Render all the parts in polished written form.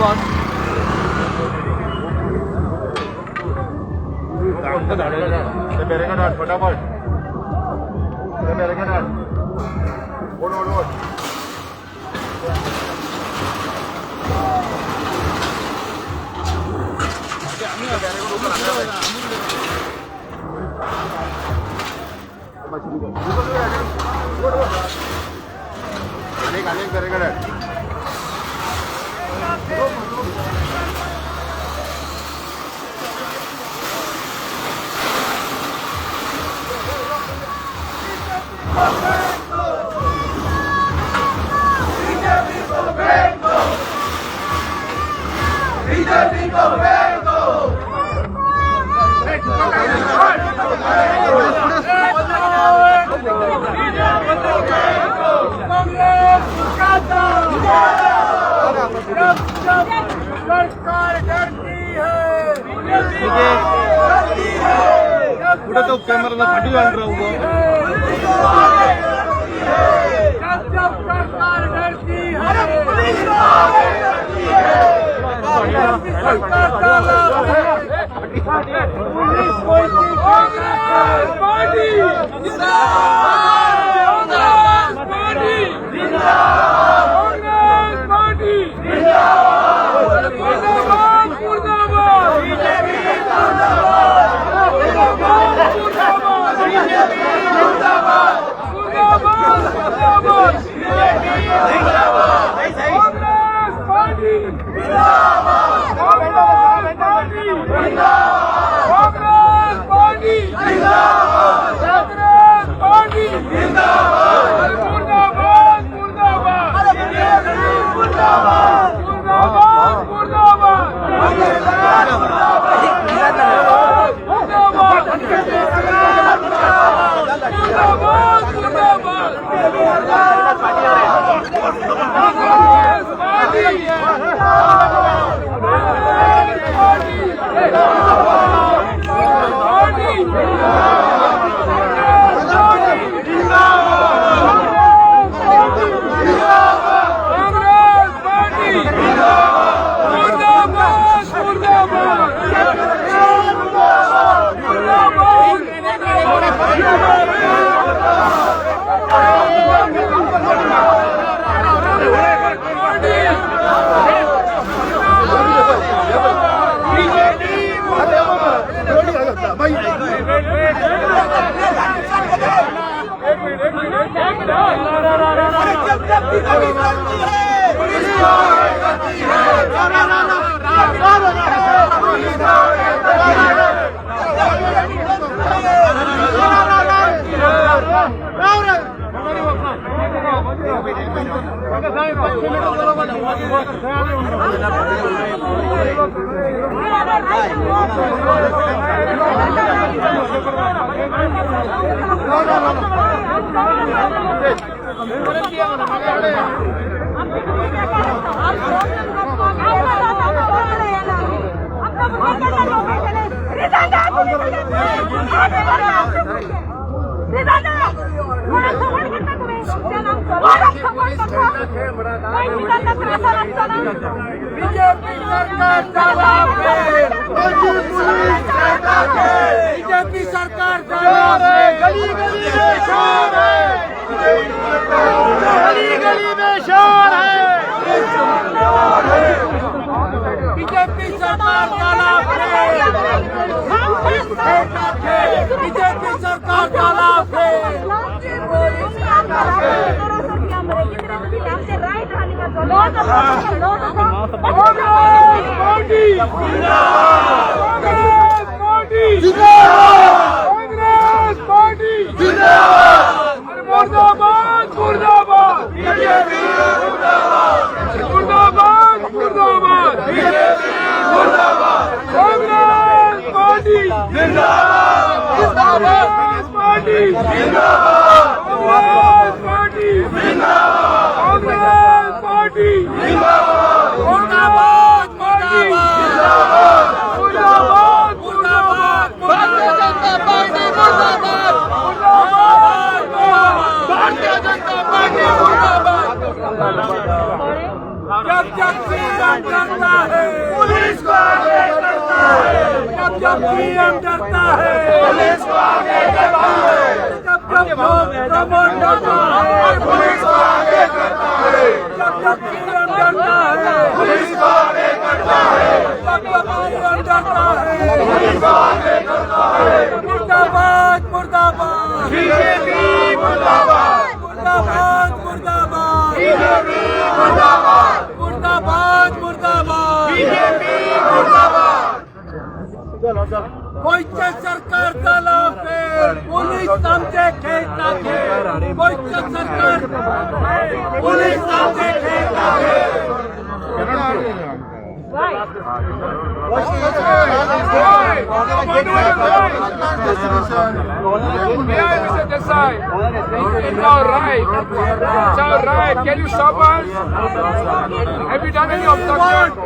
धन्यवाद। फटाफट अनेक करेगा पुढे तो कॅमेराला फाटी घालून राहू बीजेपी सरकार गली गली में शोर है, गली गली में शोर है। बीजेपी सरकार का लाभ है, बीजेपी सरकार का लाभ है। कांग्रेस पार्टी मुर्दाबाद मुर्दाबाद मुर्दाबाद मुर्दाबाद Congress party Congress party Congress party Congress party मुर्दाबाद मुर्दाबाद मुर्दाबाद मुर्दाबाद भारतीय जनता पार्टी मुर्दाबाद भारतीय जनता पार्टी मुर्दाबाद डरता है पुलिस को आगे करता है, जब पीएम डरता है पुलिस को आगे करता है, जब प्रमोद डरता है पुलिस को आगे करता है, जब पीएम डरता है पुलिस को आगे करता है, जब पीएम डरता है पुलिस को आगे करता है। मुर्दाबाद मुर्दाबाद बीजेपी मुर्दाबाद, मुर्दाबाद मुर्दाबाद बीजेपी मुर्दाबाद, मुर्दाबाद मुर्दाबाद बीजेपी मुर्दाबाद। कोणत्या सरकारचा लाभ पोलीस आमचे खेळ टाकेल, कोणत्या सरकार पोलीस आमचे खेळ टाकेल। Mr. Desai, it's all right. It's all right. Can you stop us? Have you done any obstruction? We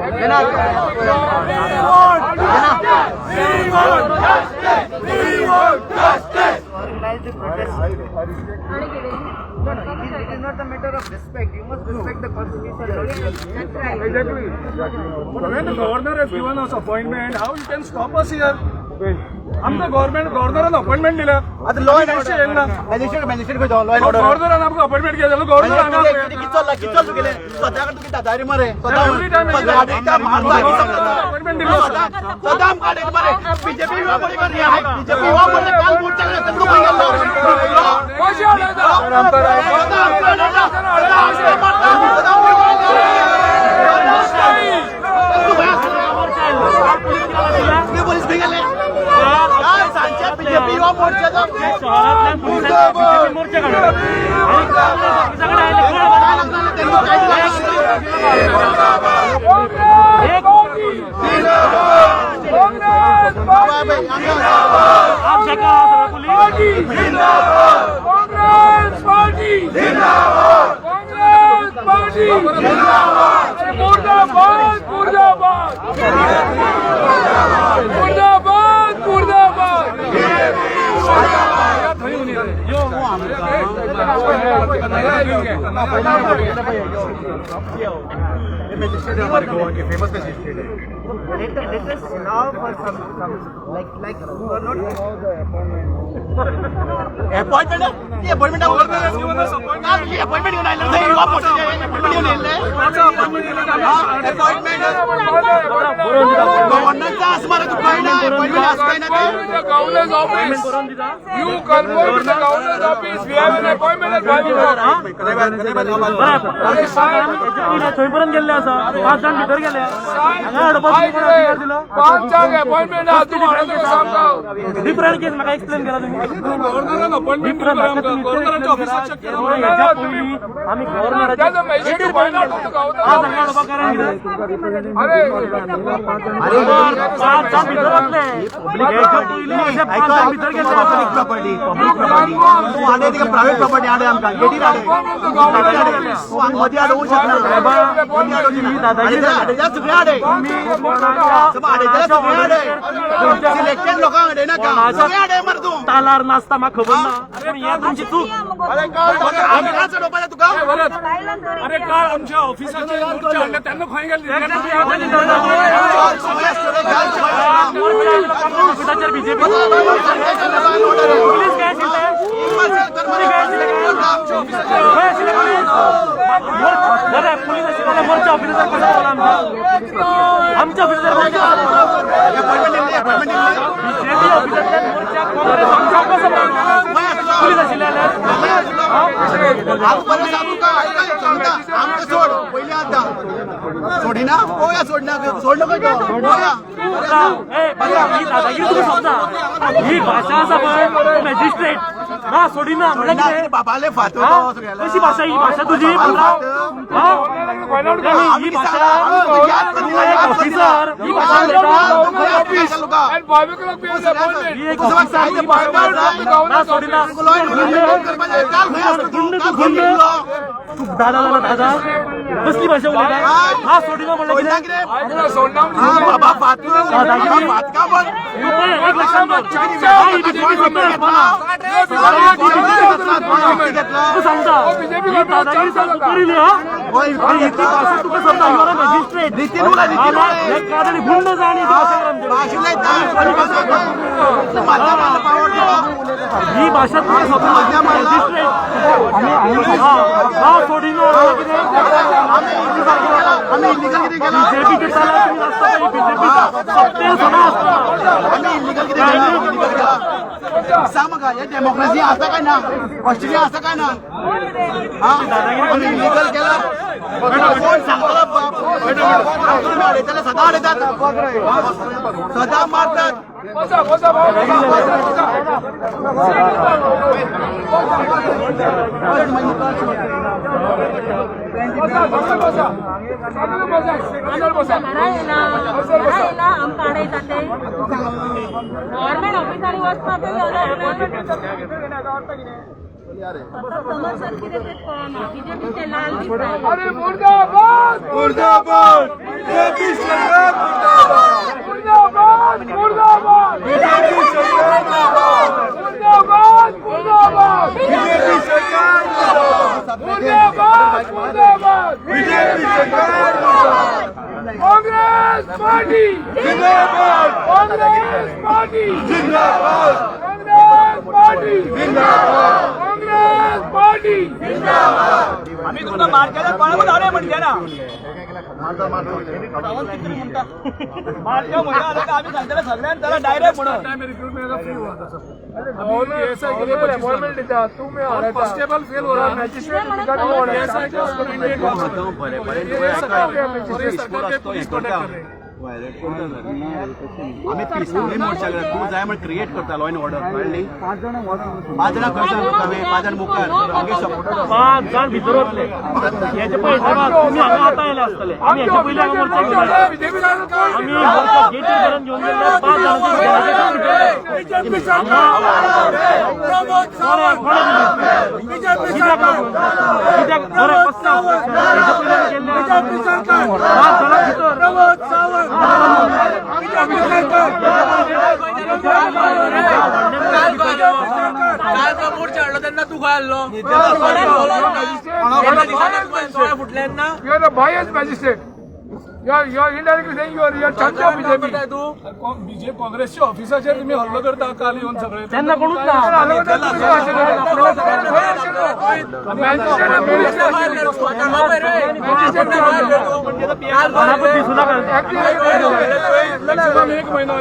want justice. We want justice. Organize the protest. No, it is not a matter of respect. You must respect the constitution. That's right. Exactly. But when the governor has given us appointment, how you can stop us here? आमचं गव्हर्नरानं appointment दिलं, आता law and order येईल ना, magistrate को जाओ law end order गव्हर्नरानं आमचं appointment केलं, governor किचल गेले स्वतःकडे तुम्ही दादारी मारे एव्हरी टाइम अपॉइंटमेंट दिलं सदाम काढे मारे बीजेपी युवा बड़ी कर रही है, बीजेपी युवा बड़ी काल मोर्चा करे तंदू भाई कशी आलायचा? पोलीस भिगले बीजेपी युवा मोर्चाचा मुर्दाबाद मुर्दाबाद मुर्दाबाद मुर्दाबाद। You convert to the governor's office. We have an appointment at 5 o'clock. Appointment different case मला एक्सप्लेन केला तुम्ही गव्हर्नरानं अपॉइंटमेंट दिलं गव्हर्नरांच्या ऑफिसात चेक केलं आम्ही गव्हर्नराच्या प्रायव्हेट प्रॉपर्टी आडे आमकां गेटी आडे मध्ये अडवू शकना सगळे आडे सिलेक्टेड लोकांक अडे नाका सगळे आडे मर तूं तालार नाचता म्हाका खबर ना हे तुमची चूक तुका अरे काल आमच्या ऑफिसाचे मोर्चा हाडले त्यांना खंय गेले बीजेपी पुलीस काय पुलिस मोर्चा ऑफिसर कसा आमच्या ऑफिसर पोलीस सोड पहिले आता सोडी ना पोया सोडना सोडलं काय ही भाषा असा पण मॅजिस्ट्रेट हा सोडी ना म्हणजे बाबाले फातो कशी भाषा ही भाषा तुझी ही भाषा ऑफिसर ही भाषा दादा दादा कसली भाषा बोलली हा सोडी ना म्हणलं बाबा फातो एक लक्षात सांगता दादागिरी इतकी भाषा तुका समजा युआर अ मॅजिस्ट्रेट एक कादणी गुंड जाणी ही भाषा तुका समजा मॅजिस्ट्रेट हा सोडीन बीजेपीचे चाला तुम्ही असता बीजेपीचा सत्य सणा सांग मग हे डेमोक्रेसी असं काय ना ऑस्ट्रेलिया असं काय ना हा इलिगल केलं कोण सांगतो त्याला सदा देतात सदा मारतात बसा बसा गव्हर्नमेंट ऑफिसरी वचपाक समस्या कितें तें कळना बीजेपीचे लाल दिसता अरे मुर्दाबाद मुर्दाबाद बीजेपी सरकार मुर्दाबाद मुर्दाबाद बीजेपी सरकार मुर्दाबाद मुर्दाबाद बीजेपी सरकार मुर्दाबाद मुर्दाबाद बीजेपी सरकार कांग्रेस पार्टी जिंदाबाद कांग्रेस पार्टी जिंदाबाद कांग्रेस पार्टी जिंदाबाद कांग्रेस पार्टी आम्ही तुमका मार केला कोणाला धाडे म्हणजे ना मारल्या म्हणा आलं का आम्ही सांगताना सगळ्यांना त्याला डायरेक्ट गवर्नमेंट देता तुम्ही कॉन्स्टेबल फेल हो रहा है मॅजिस्ट्रेट अधिकारी हो रहा है आम्ही पीसफुली मोर्चा तू जाय म्हण क्रिएट करता लॉ अँड ऑर्डर कळली 5 जाणां खंय 5 जाण मुखार आमगे सपोर्टर 5 जाण भितर वतले याचे पयले तुम्ही हांगा आता आयले आसतले आम्ही याच्या पयले हांगा मोर्चा केला आम्ही मोर्चा गेटीर पर्यंत घेऊन गेले 5 जाणांची बीजेपी सरकार प्रमोद सावंत बीजेपी सरकार बरे पस्ता याच्या पयले गेले बीजेपी सरकार 5 जाणां भितर प्रमोद सावंत बीजेपी सरकार कालचा मोर्चा हाडलो तेन्ना तू खंय आसलो फुटल्यांना You are the biased magistrate. You are indirectly saying you are champion of BJP. BJP काँग्रेसच्या ऑफिसाचेर तुम्ही हल्लो करता काल येऊन सगळे त्यांना कोणूच ना एक महिना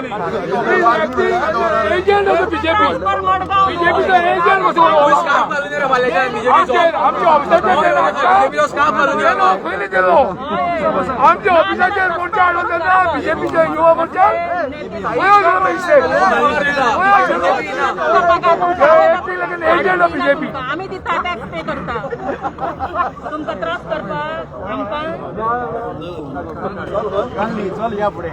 एजंट ऑफ बीजेपी बीजेपीचा एजंट आमच्या ऑफिसाचेर मोर्चा हाडलो तेन्ना बीजेपीचे Yuva Morcha agent of BJP आम्ही दिता टॅक्स पे करता तुमका त्रास करपाक आमकां चल या पुढे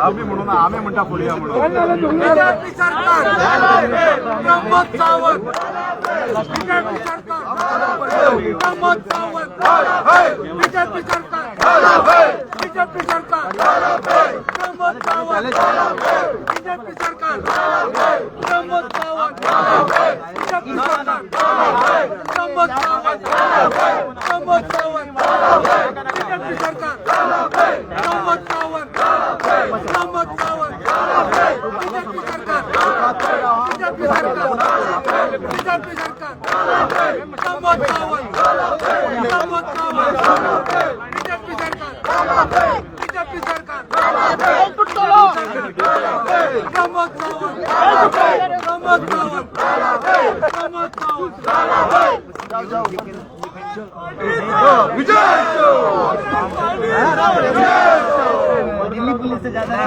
आम्ही म्हणून आम्ही म्हणता पुढे बीजेपी सरकार प्रमोद सावंत बीजेपी सरकार प्रमोद सावंत बीजेपी सरकार बीजेपी सरकार प्रमोद सावंत बीजेपी सरकार प्रमोद सावंत बीजेपी सरकार प्रमोद सावंत प्रमोद सावंत बीजेपी सरकार प्रमोद सावंत प्रमोद सावंत बीजेपी सरकार बीजेपी सरकार बीजेपी सरकार प्रमोद सावंत प्रमोद सावंत बीजेपी सरकार बीजेपी सरकार प्रमोद सावंत प्रमोद सावंत प्रमोद सावंत दिल्ली पुलिस से ज्यादा है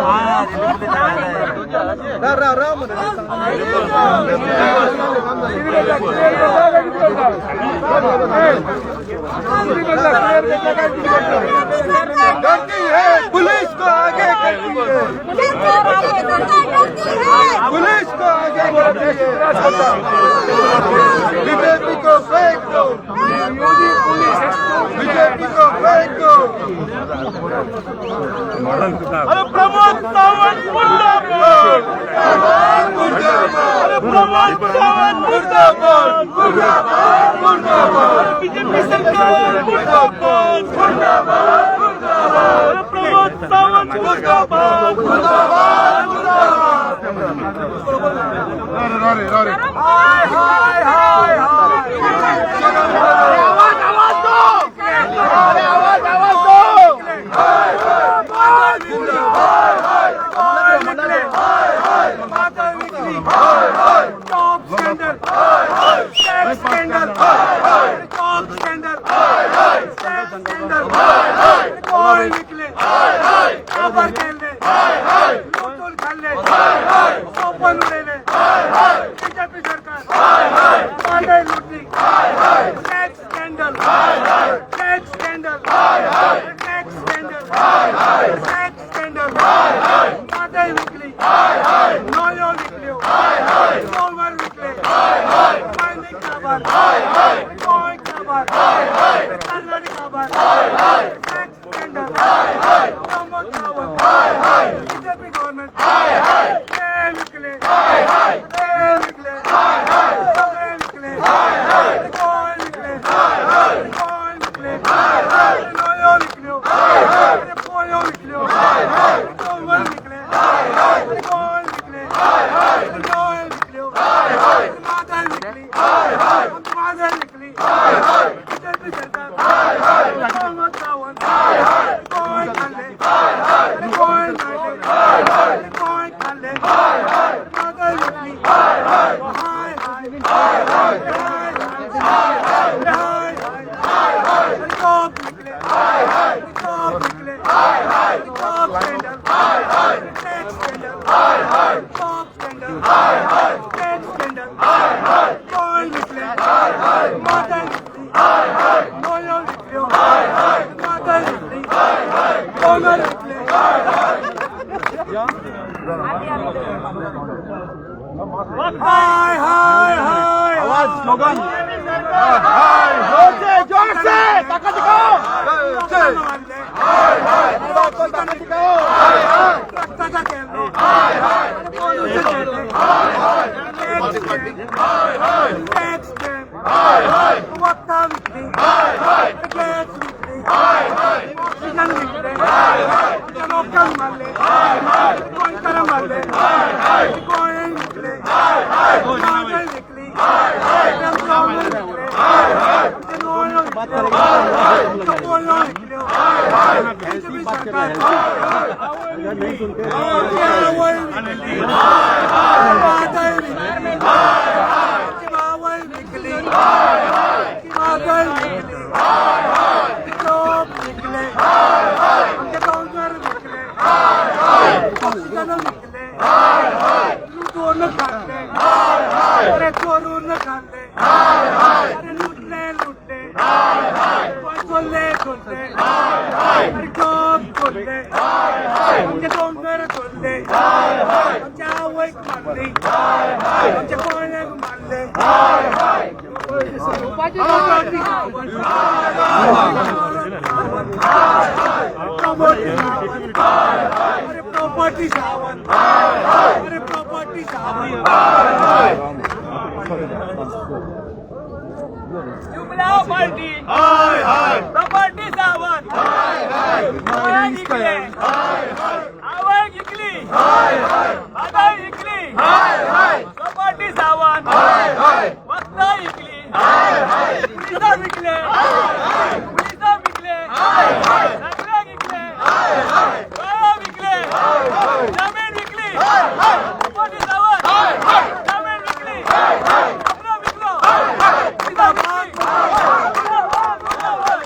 डरती है पुलिस को आगे करती है, पुलिस को आगे करती है। बीजेपी को फेंक दो, बीजेपी को फेंक दो। अरे प्रमोद सावंत मुर्दाबाद, अरे प्रमोद सावंत मुर्दाबाद, मुर्दाबाद, मुर्दाबाद। बीजेपी सरकार मुर्दाबाद, मुर्दाबाद, मुर्दाबाद। अरे प्रमोद सावंत मुर्दाबाद, मुर्दाबाद, मुर्दाबाद। हाय हाय हाय हाय, आवाज आवाज दो, आवाज आवाज दो। हाय हाय हाय हाय, निकले हाय हाय, माता निकली हाय हाय, टॉप स्टैंडर्ड हाय हाय, टैक्स स्टैंडर्ड हाय हाय, टॉप स्टैंडर्ड हाय हाय, टैक्स स्टैंडर्ड हाय हाय, कोई निकले हाय हाय, काबर खेलने हाय हाय, लूट खाने हाय हाय, ओपन उड़ेने हाय हाय, बीजेपी सरकार हाय हाय, मांडे लूटी हाय हाय, टैक्स स्टैंडर्ड हाय हाय, टैक्स स्टैंडर्ड हाय हाय, टैक्स स्टैंडर्ड हाय हाय, टैक्स स्टैंडर्ड हाय हाय, मांडे निकली हाय हाय, नोयो निकले हाय हाय, ओवर निकले हाय हाय, मांडे काबर हाय हाय, कोई काबर हाय हाय, कन्नड़ काबर हाय हाय, टैक्स स्टैंडर्ड हाय हाय, प्रमोद सावंत हाय हाय, बीजेपी गवर्नमेंट हाय हाय, निकले हाय हाय, निकले हाय हाय, निकले हाय हाय, कोई निकले हाय हाय, कोई निकले हाय हाय, नोयो निकले हाय हाय, पोयो निकले हाय हाय, ओवर निकले हाय हाय, कोई निकले हाय हाय, नोयो निकले हाय हाय, माता निकली हाय हाय, माता निकली हाय हाय, बीजेपी सरकार हाय हाय, प्रमोद सावंत हाय हाय, कोई खाले हाय हाय, कोई नाले हाय हाय, कोई खाले हाय हाय, माता निकली हाय हाय, हाय हाय हाय हाय, हाय हाय हाय हाय हाय, टॉप निकले हाय हाय, टॉप निकले हाय हाय, टॉप स्टैंडर्ड हाय हाय, टैक्स स्टैंडर्ड हाय हाय, टॉप स्टैंडर्ड हाय हाय, टैक्स स्टैंडर्ड हाय हाय, कोई निकले हाय हाय, माता निकली हाय हाय, नोयो निकले हाय हाय, माता निकली हाय हाय, ओवर निकले हाय हाय, हाय हाय हाय, आवाज स्लोगन हाय, जोर से ताकत दिखाओ, हाय हाय, ताकत दिखाओ, हाय हाय, रक्तचा खेळ हाय हाय, पोलीस खेळ हाय हाय, हाय हाय, टॅक्स स्कॅम हाय हाय, वक्ता विकली हाय हाय, टॅक्स विकली हाय हाय, ऑक्सिजन विकले हाय हाय, लोकल मारले हाय हाय, कोण कर मारले हाय हाय, कोण विकले हाय हाय, मागल विकली हाय हाय, ट्रान्सफॉर्मर विकले हाय हाय, नोयो विकले हाय हाय, पोयो विकले हाय हाय, बीजेपी सरकार हाय हाय, नहीं सुनते आवल विकली हाय हाय, मागल विकली हाय हाय, आवल विकली हाय हाय, मागल विकली हाय हाय, टॉप निकले हाय हाय, काउंटर निकले हाय हाय, ऑक्सिजन निकले हाय हाय, लूटून खाल्ले हाय हाय, अरे चोरून खाल्ले हाय हाय, अरे लुटले लुटले हाय हाय, खोलले खोलले हाय हाय, अरे जॉब खोलले हाय हाय, आमचे काउंटर खोलले हाय हाय, आमच्या आवक मारली हाय हाय, आमच्या कोणाक मारले हाय हाय, प्रॉपर्टी सावंत हाय हाय, अरे प्रॉपर्टी सावंत हाय हाय, जुमला पार्टी हाय हाय, प्रॉपर्टी सावंत हाय हाय, आवळ जिंकले हाय हाय, आवळ जिंकली हाय हाय, आता जिंकली हाय हाय, प्रॉपर्टी सावंत हाय हाय, वक्ता जिंकली हाय हाय, पुलिसा जिंकले हाय हाय, पुलिसा जिंकले हाय हाय, सगळे जिंकले हाय हाय, गाव जिंकले हाय हाय, जमीन जिंकली हाय हाय, प्रॉपर्टी सावंत हाय हाय, जमीन जिंकली हाय हाय, कपडा जिंकलो हाय हाय, जिंदाबाद मुर्दाबाद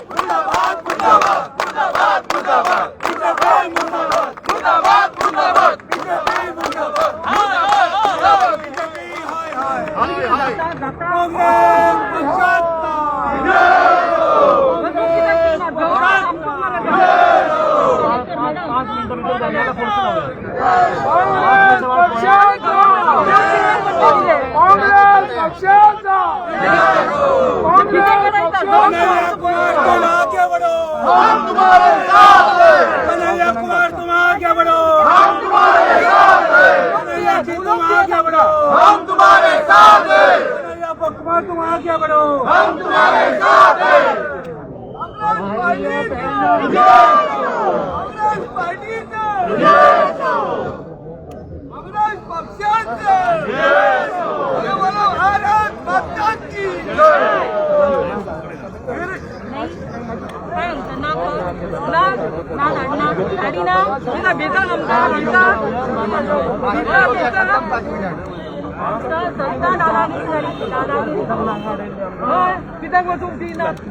मुर्दाबाद मुर्दाबाद मुर्दाबाद मुर्दाबाद, बीजेपी मुर्दाबाद मुर्दाबाद मुर्दाबाद, बीजेपी मुर्दाबाद कुमार तुम आगे बढ़ो, हम तुम्हारे साथ हैं, कन्हैया कुमार तुम आगे बढ़ो, हम तुम्हारे साथ हैं, कन्हैया जी तुम आगे बढ़ो, हम तुम्हारे साथ हैं, कन्हैया कुमार तुम आगे बढ़ो, हम तुम्हारे साथ हैं।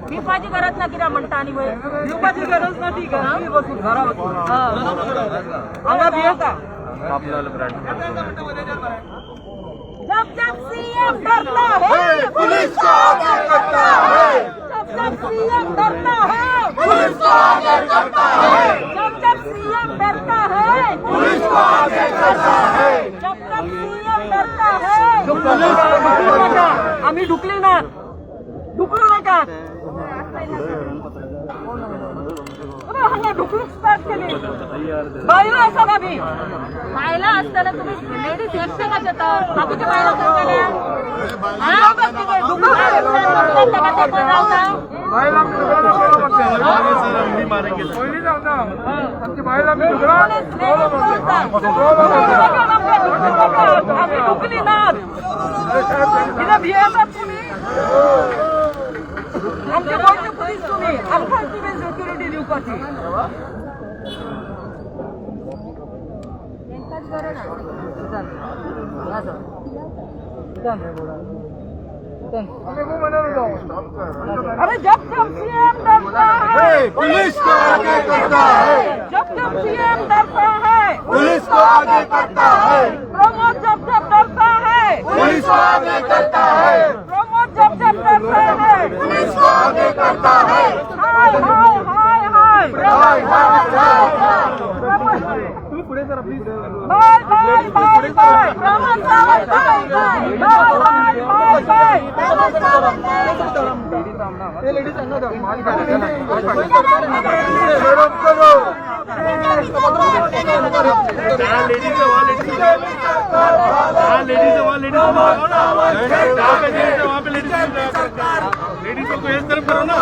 विपाची गरज ना किरा म्हणता आणि विपाची गरज नाही का जब जब सीएम डरता है पुलिस को आगे करता है, जब जब सीएम डरता है पुलिस को आगे करता है, जब जब सीएम डरता है पुलिस को आगे करता है। जब जब सीएम डरता है आम्ही ढुकले ना, ढुकलो नका, ढुकलूच स्टार्ट केली बाईला असं बाबी बायला असताना तुम्ही लेडीज एकटे का देतात बाकीच्या बायला बाहेरला मी दुसऱ्याला पहिली जाऊ ना आमची बाहेरला मी आम्ही ढुकली ना, तिला भियातात तुम्ही, आमच्या गावचे पोलीस तुम्ही, आमच्या तुम्ही सिक्युरिटी देऊ कशी अरे जब जब सीएम डरता है पुलिस को आगे करता है, जब जब सीएम डरता है पुलिस को आगे करता है, प्रमोद जब जब डरता है पुलिस को आगे करता है, प्रमोद जब जब डरता है पुलिस को आगे करता है। हाय हाय हाय हाय हाय हाय हाय, bye bye bye bye Pramod Sawant bye bye bye bye bye Pramod Sawant ladies को इस तरफ करो ना।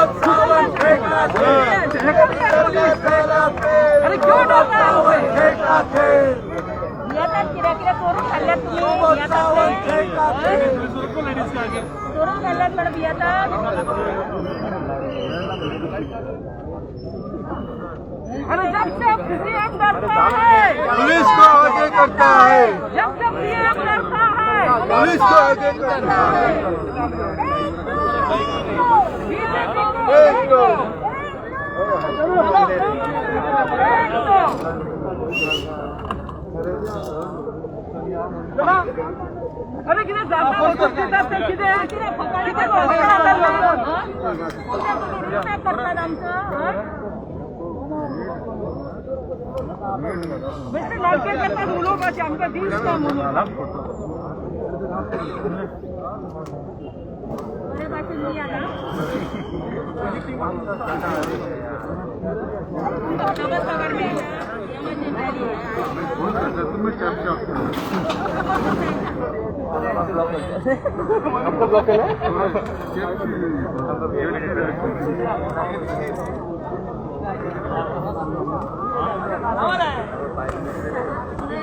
अरे क्यों डरता है येतात किरा किरा करून खाल्ल्यात तुम्ही येतात करून खाल्ल्यात मॅडम येतात अरे जब जब सीएम डरता है पुलिस को आगे करता है, जब जब सीएम डरता है पुलिस को आगे करता है। अरे किती जाता होतो किती किती करतात आमचं मिस्टर लालके करतात उलोकाची आमच्या दिस का म्हणून बरे पासून मी आला डबल पगार मिळाला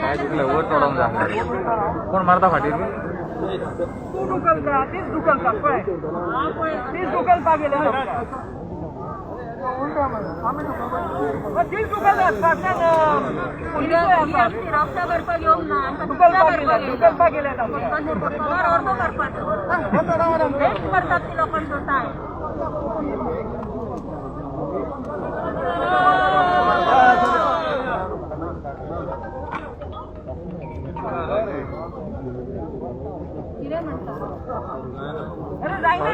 काय चुकलं वर चढवून जाणार कोण मारता फाटीर तू दुकल का तीच दुकल का काय तीच दुकल का गेले तीच दुकल असतात ना रस्ता करपा घेऊन ना दुकल का गेले पगार अर्धो करपाचो हेच करतात ती लोकांचो काय किरे म्हणतात अरे जायना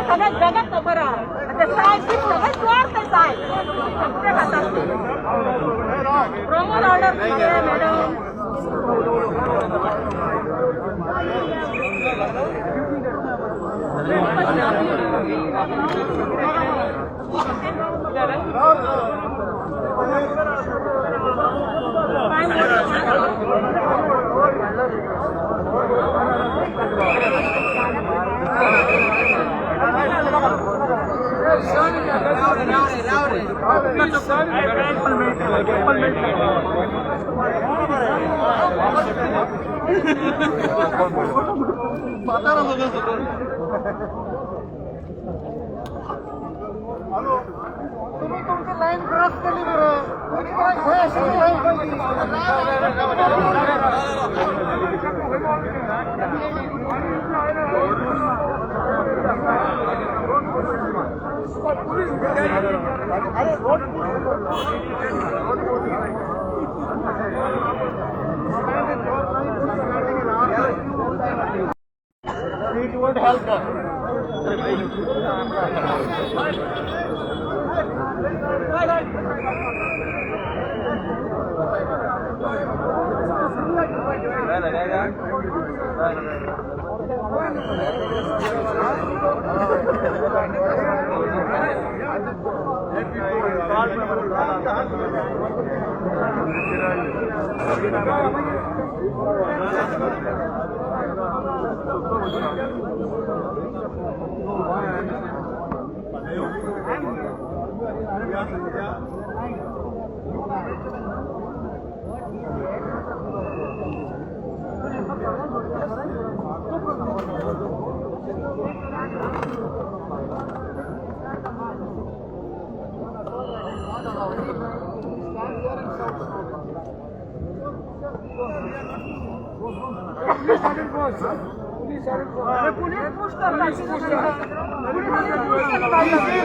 सगळ्यात जगात बरं ते साहेब सगळ्यात स्वार्थ आहे साहेब प्रमोद ऑर्डर मॅडम तुम्ही तुमची लाईन क्रॉस केली बरं It would help us.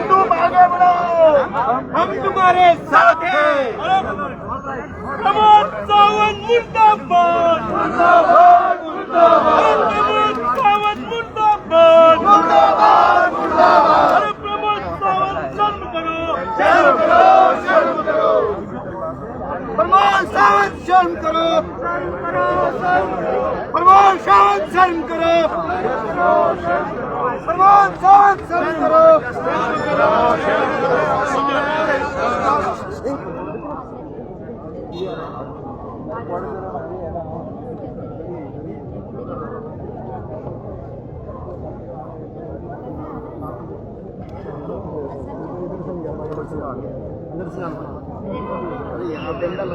तुम आगे बढ़ो, हम तुम्हारे साथ हैं। प्रमोद सावंत मुर्दाबाद, मुर्दाबाद, मुर्दाबाद। प्रमोद सावंत मुर्दाबाद, मुर्दाबाद, मुर्दाबाद। अरे प्रमोद सावंत शर्म करो, शर्म करो, शर्म करो। प्रमोद सावंत शर्म करो, प्रमोद सावंत शर्म करो, प्रमोद सावंत शर्म करो। यहाँ पेंडल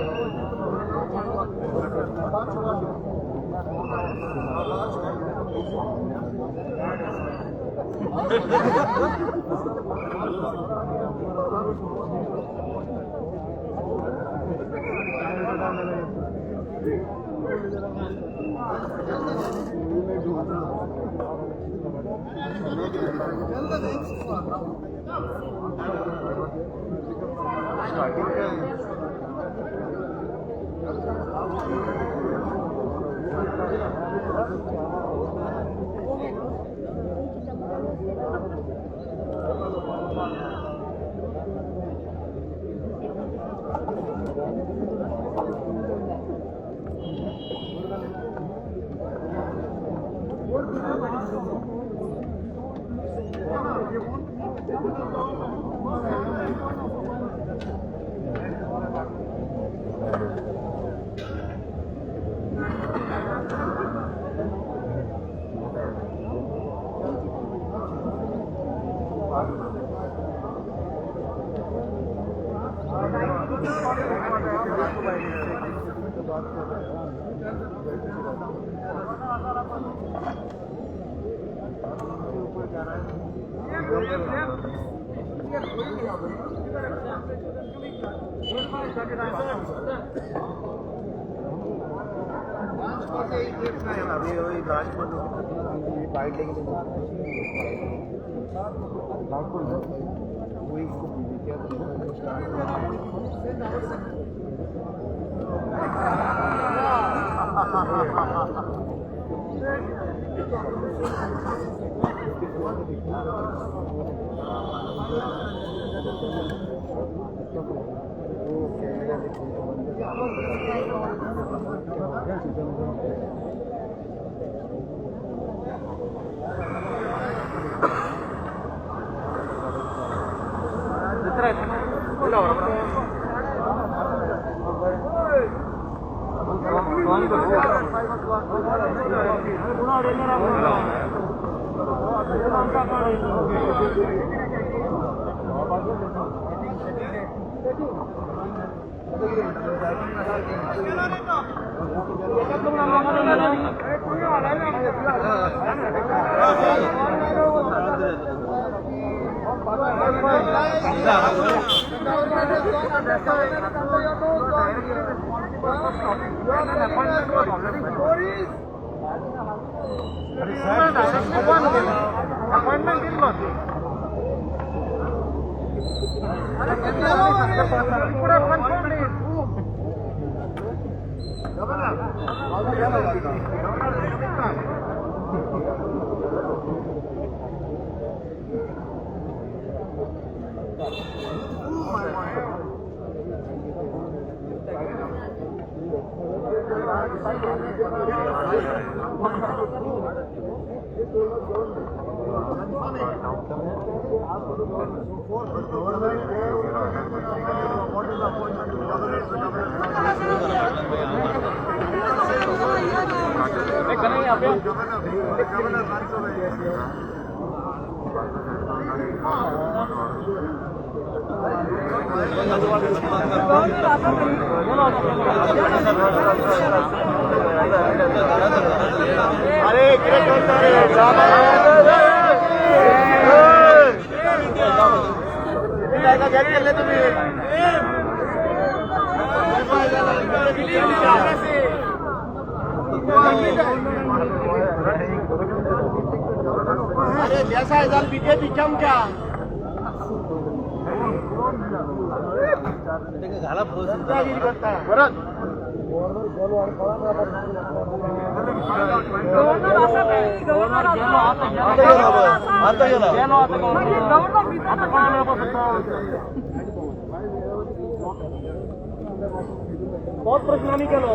बहुत प्रश्न आम्ही केलो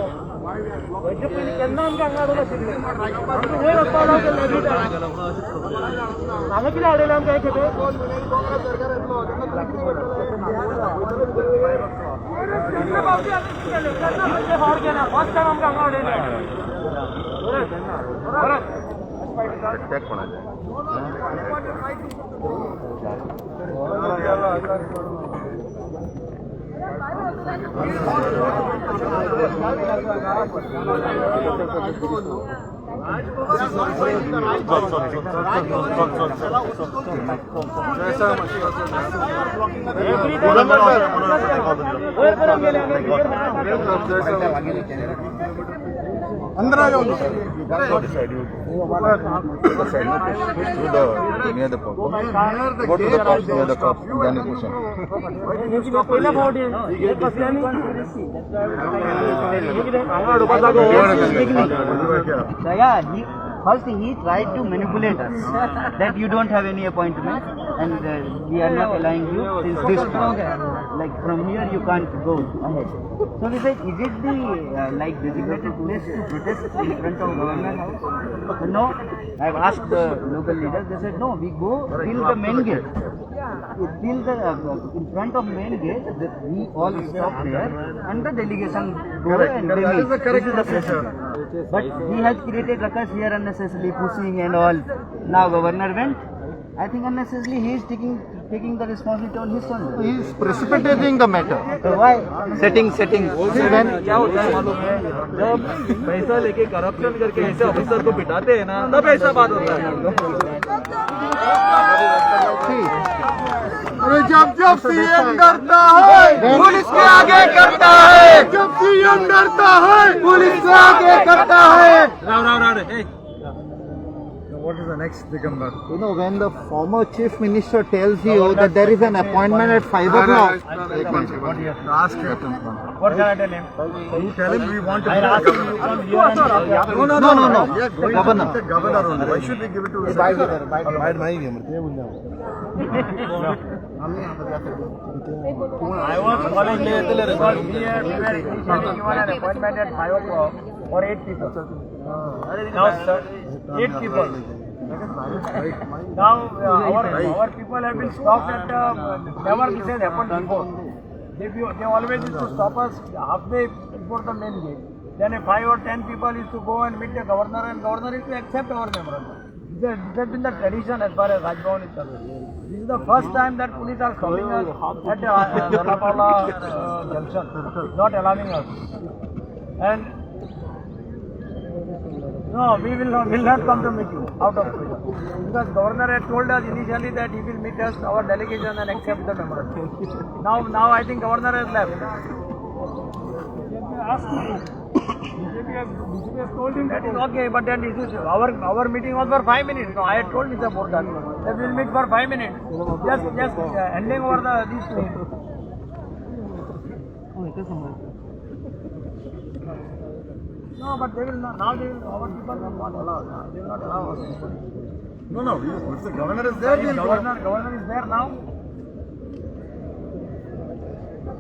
वैद्यकीय केन्ना आमकां हांगा हाडून नाशिल्लें आमकां वयर वचपाक लावलें हांगा कितें हाडयलें आमकां एक खेपे फावट केला फर्स्ट टायम आमकां हांगा हाडयलें अंदर आ जाओ near the pump. Go to the pump near the cup, then you push in. पहिला फावट एक कसल्यानी हांगा हाडपाक जागो First, he tried to manipulate us that you don't have any appointment and we are not allowing you since this point. Like from here you can't go ahead. So we said, is it the like designated place to protest in front of government house? No. I have asked the local leaders. They said no. We go till the main gate. Till the in front of main gate, we all stop there and the delegation go and they meet. This is the procedure. But he has created ruckus here unnecessarily, pushing and all. Now governor went. I think unnecessarily he is taking the responsibility on his shoulders. He is precipitating the matter. So why? Setting. क्या होता है मालूम है जब पैसा लेके corruption करके ऐसे ऑफिसर को पिटाते हैं ना तब ऐसा बात होता है अरे जब सीएम डरता है पुलिस के आगे करता है, जब सीएम डरता है पुलिस के आगे करता है। राव the next Digambar. You know, when the former chief minister tells you that there is an appointment at 5 o'clock, Ask him. What shall I tell him? You tell him we want to I'll ask him to come here and no. We are going Governor. to the governor only. Why should we give it to him? I was calling because we were initially given an appointment at 5 o'clock for 8 people. Now, sir, 8 people. Now, our people have been stopped at never this has happened before. They always used to stop us halfway before the main gate. Then 5 or 10 people used to go and meet the governor, and governor is to accept our memorandum. This has been the tradition as far as Rajbhavan is concerned. This is the first time that police are stopping us at the Ranapala junction, not allowing us. And no, we will not come to meet you out of prison. Because governor had told us initially that he will meet us, our delegation, and accept the memorandum. Now I think governor has left. BJP has told him that is okay, but then this is our meeting was for 5 minutes. No, I had told Mr. Bordat that we will meet for 5 minutes. Just handing over these things. No, but they will not. Now they will. Our people will not allow. They will not allow us. No. If the governor is there, we'll go. Governor is there now.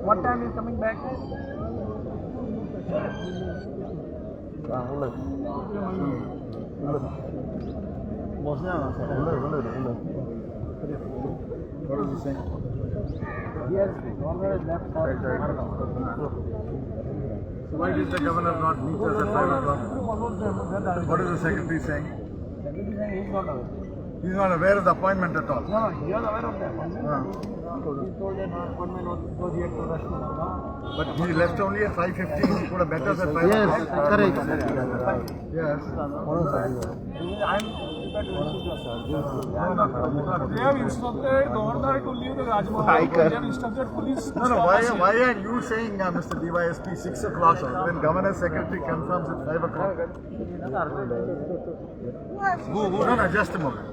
What time is coming back? What is he saying? Yes, governor is left. So why did the governor not meet us at 5 o'clock? What is the secretary saying? He's not aware of the appointment at all. No, he was aware of that. He told that appointment was yet to rush to now. But he left only at 5:15. He could have met us at 5 Yes, o'clock. correct. Yes. They have instructed governor to leave the Rajbhavan. They have instructed police. No. Why are you saying, Mr. DYSP, 6 o'clock when governor secretary confirms at 5 o'clock? No, just a moment.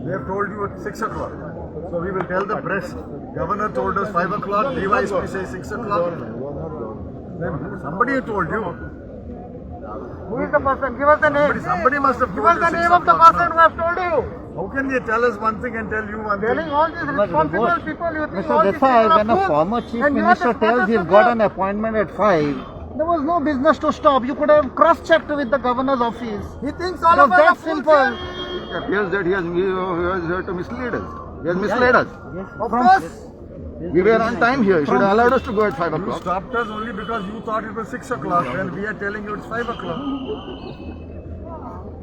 They have told you at 6 o'clock. So we will tell the press. Governor told us 5 o'clock. DYSP says 6 o'clock. Then somebody told you. Who is the person? Give us the name. Somebody must have Give told us the you 6 name of the o'clock, person no? who has told you. How can they tell us one thing and tell you one thing? Telling all these responsible people, you think Mr. all these people Desai, are when a fools? former chief And you are minister the tells supporters he's of got yours. an appointment at 5, there was no business to stop. You could have cross-checked with the governor's office. He thinks all It was of us are that fools. simple. It appears that he has here to mislead us. He has misled us. Of course. We were on time here. You should have allowed us to go at 5 You o'clock. stopped us only because you thought it was 6 o'clock and we are telling you it's 5 o'clock.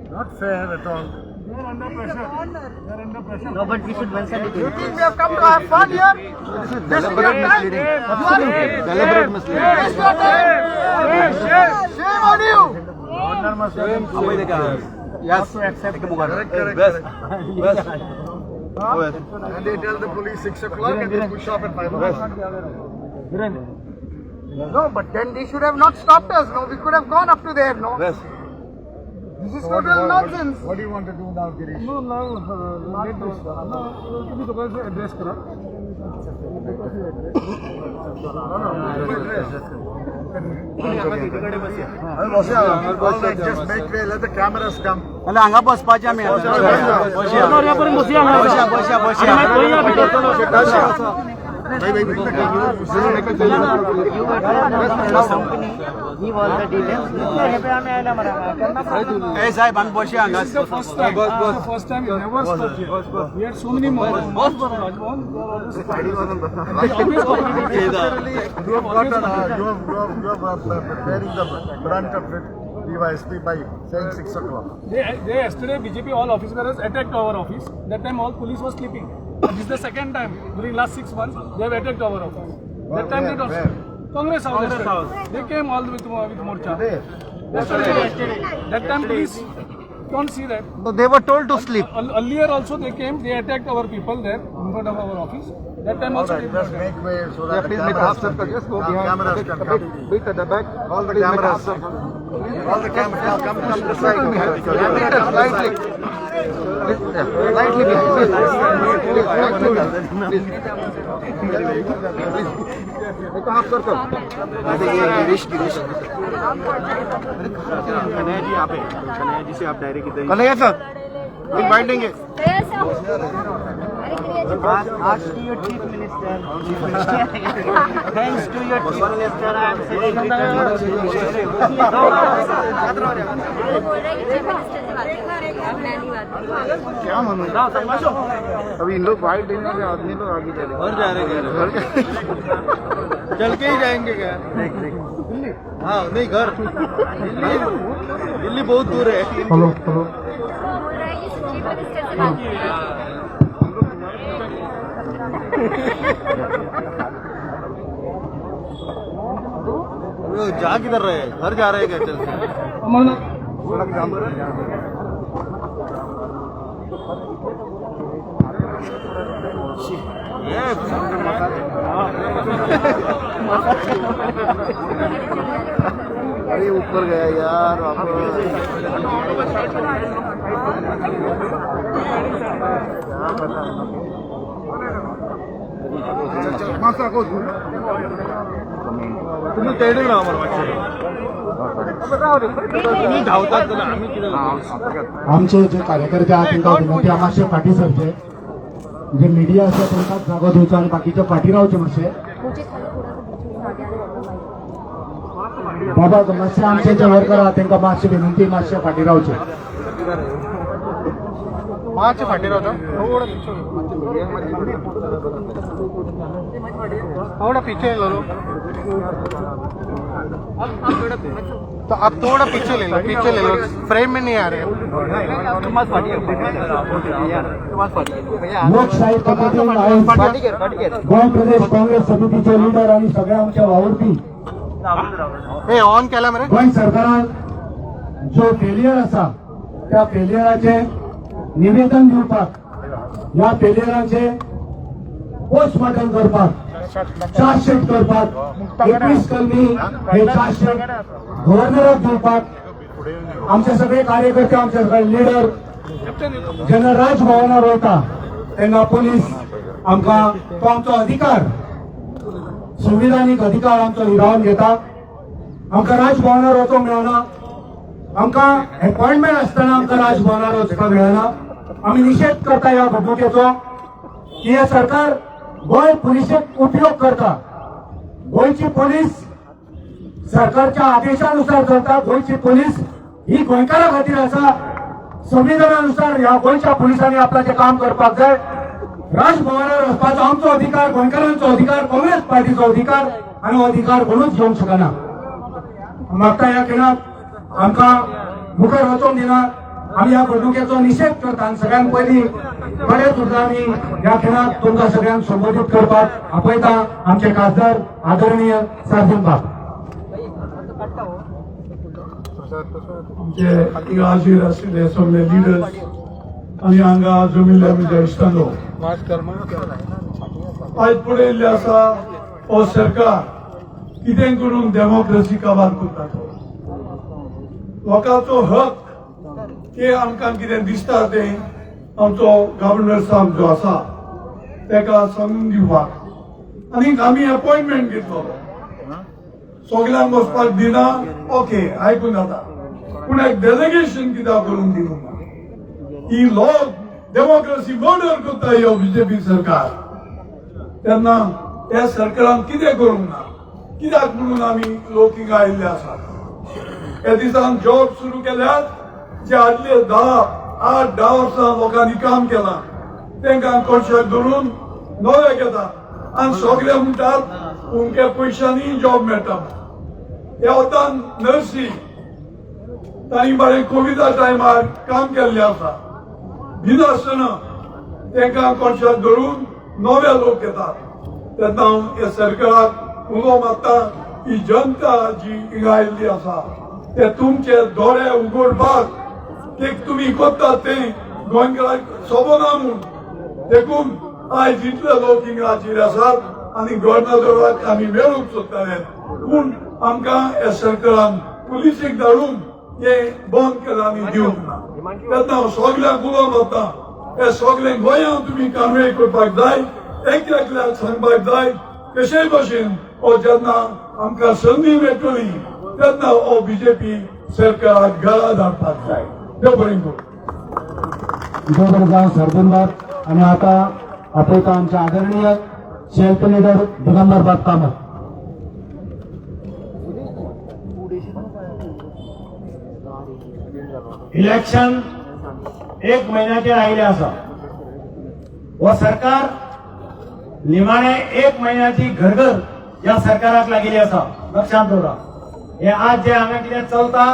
Not fair at all. They are under pressure. They are under pressure. No, but we should mention it. You think we have come to have fun here? This is deliberate misleading. Absolutely. Deliberate misleading. Waste your time. Shame on you. Governor must have been Yes. To accept the Correct. And they tell the police 6 o'clock and they push off at 5 o'clock. No, but then they should have not stopped us. No, we could have gone up to there. No. This is total nonsense. What do you want to do now, Girish? address करा. All right, just make way, let the cameras come. मला हांगा बसपाचें आमी Give all the details. Hey, साहेब, हम बसे हांगा. First time we never stopped here. We had so many more. You have bearing the brunt of it, DYSP, by saying 6 o'clock. They yesterday BJP all officers attacked our office. That time all police was sleeping. This is the second time during last 6 months they have attacked our office. That time it was Congress House. They came all with Morcha. That time police don't see that. So they were told to sleep. Earlier also they came, they attacked our people there in front of our office. That time also they Just did make way so that the please make cameras half circle. Just go behind. cameras can come. Wait at the back. All the Please make cameras. half circle. All the cameras, now come to the side. Lightly behind. Kanhaiya sir एक byte देंगे. Ask to your chief minister. Thanks to your chief minister, I am saying क्या मानो अभी in लोग byte देने के आदमी लोग आगे जा रहे हैं. चल के ही जाएंगे क्या? हाँ नहीं घर दिल्ली बहुत दूर है. हेलो जा किधर रहे हैं? घर जा रहे हैं क्या? चल सड़क जाम है. अरे ऊपर गया यार तुम्ही तेडून राहा मला तुम्ही धावतात ना आम्ही किती आमचे जे कार्यकर्ते आहात तांकां विनंती मातशे फाटी सरचे जे मिडिया आसा तांकां जागो दिवचो आनी बाकीचे फाटी रावचे मातशे. बाबा मातशे आमचे जे वर्कर आहात तांकां मातशे विनंती मातशे फाटी रावचे. पांच फाटी रावता थोड़ा पीछे ले लो. तो आप थोड़ा पीछे ले लो फ्रेम में नहीं आ रहे. लोकशाही पद्धतीन आयोग गोंय प्रदेश काँग्रेस समितीचे लिडर आणि सगळ्या आमच्या वावुरपी हे ऑन केला मरे. गोंय सरकारान जो फेलियर आसा त्या फेलियराचे निवेदन दिवपाक ह्या फेलियराचे पोस्टमॉर्टम करपाक चार्जशीट करपाक 21 कलमी हे चार्जशीट गव्हर्नराक दिवपाक आमचे सगळे कार्यकर्ते आमचे सगळे लिडर जेन्ना राजभवनार वता तेन्ना पुलीस आमकां तो आमचो अधिकार संविधानीक अधिकार आमचो हिरावन घेता. आमकां राजभवनार वचूंक मेळना. आमकां अपॉइंटमेंट आसतना आमकां राजभवनार वचपाक मेळना. आमी निशेध करता ह्या घडणुकेचो की हे सरकार गोंय पुलिसेक उपयोग करता. गोंयची पुलीस सरकारच्या आदेशानुसार चलता. गोंयची पुलीस ही गोंयकारां खातीर आसा. संविधानानुसार ह्या गोंयच्या पुलिसांनी आपल्याचें काम करपाक जाय. राजभवनार वचपाचो आमचो अधिकार, गोंयकारांचो अधिकार, काँग्रेस पार्टीचो अधिकार आनी हो अधिकार कोणूच घेवंक शकना. मागता ह्या खिणाक आमकां मुखार वचोंक दिना. आमी ह्या घडणुकेचो निशेध करता आनी सगळ्यात पयलीं बरें सुद्दां आमी ह्या खिणाक तुमकां सगळ्यांक संबोधीत करपाक आपयता आमचे खासदार आदरणीय सार्जन बाब. आमचे हाजीर आशिल्ले सगळे लिडर्स आनी हांगा जमिल्ले आमचे इश्टांनो, आयज पळयल्ले आसा हो सरकार कितें करून डेमोक्रेसी काबार करता. लोकांचो हक की आमकां कितें दिसता तें आमचो गव्हर्नर साहेब जो आसा तेका सांगून दिवपाक आनी आमी अपॉइंटमेंट घेतलो. सगळ्यांक वचपाक दिना ओके आयकून जाता, पूण एक डेलिगेशन कित्याक करून दिवंक ना. ही लोक डेमोक्रेसी मर्डर करता ह्यो बीजेपी सरकार. तेन्ना ह्या सरकारान कितें करूंक ना, कित्याक म्हणून आमी लोक हिंगा आयिल्ले आसात. ह्या दिसान जॉब सुरू केल्यात जे आदले 10-8 वर्सां लोकांनी काम केलां तांकां कॉन्ट्रॅक्ट धरून नवे घेतात आनी सगळे म्हणटात उमक्या पयशांनी जॉब मेळटा. हे वतान नर्सी तांणी बरें कोविडा टायमार काम केल्लें आसा. भिनासतना तांकां कॉन्ट्रॅक्ट धरून नवे लोक येतात. तेन्ना हांव ह्या सरकाराक उलो मारता ही जनता जी हिंगा आयिल्ली आसा ते तुमचे दोळे उगडपाक ते तुम्ही करतात ते गोंयकारांक सोबना म्हूण देखून आयज इतले लोक हिंगा हाजीर आसात आनी गव्हर्नराक आमी मेळूंक सोदताले. पूण आमकां ह्या सरकारान पुलिसेक धाडून हे बंद केला आनी दिवंक ना तेन्ना हांव सगळ्यांक उलोवन वता हे सगळे गोंयांत तुमी कामे करपाक जाय एकल्याक सांगपाक जाय कशे भशेन हो जेन्ना आमकां संदी मेळटली तेन्ना हो बीजेपी सरकाराक गळा धाडपाक जाय देव बरें करूं. देवगडगाव सरपंच आणि आता आपल्या आमचे आदरणीय सेल्फ लीडर दिगंबर बाप कामत. इलेक्शन एक महिन्याचे राहिले आसा व सरकार निमाणे एक महिन्याची घरघर या सरकाराक लागिली आसा. लक्षात दवरा हे आज जे हांगा कितें चलता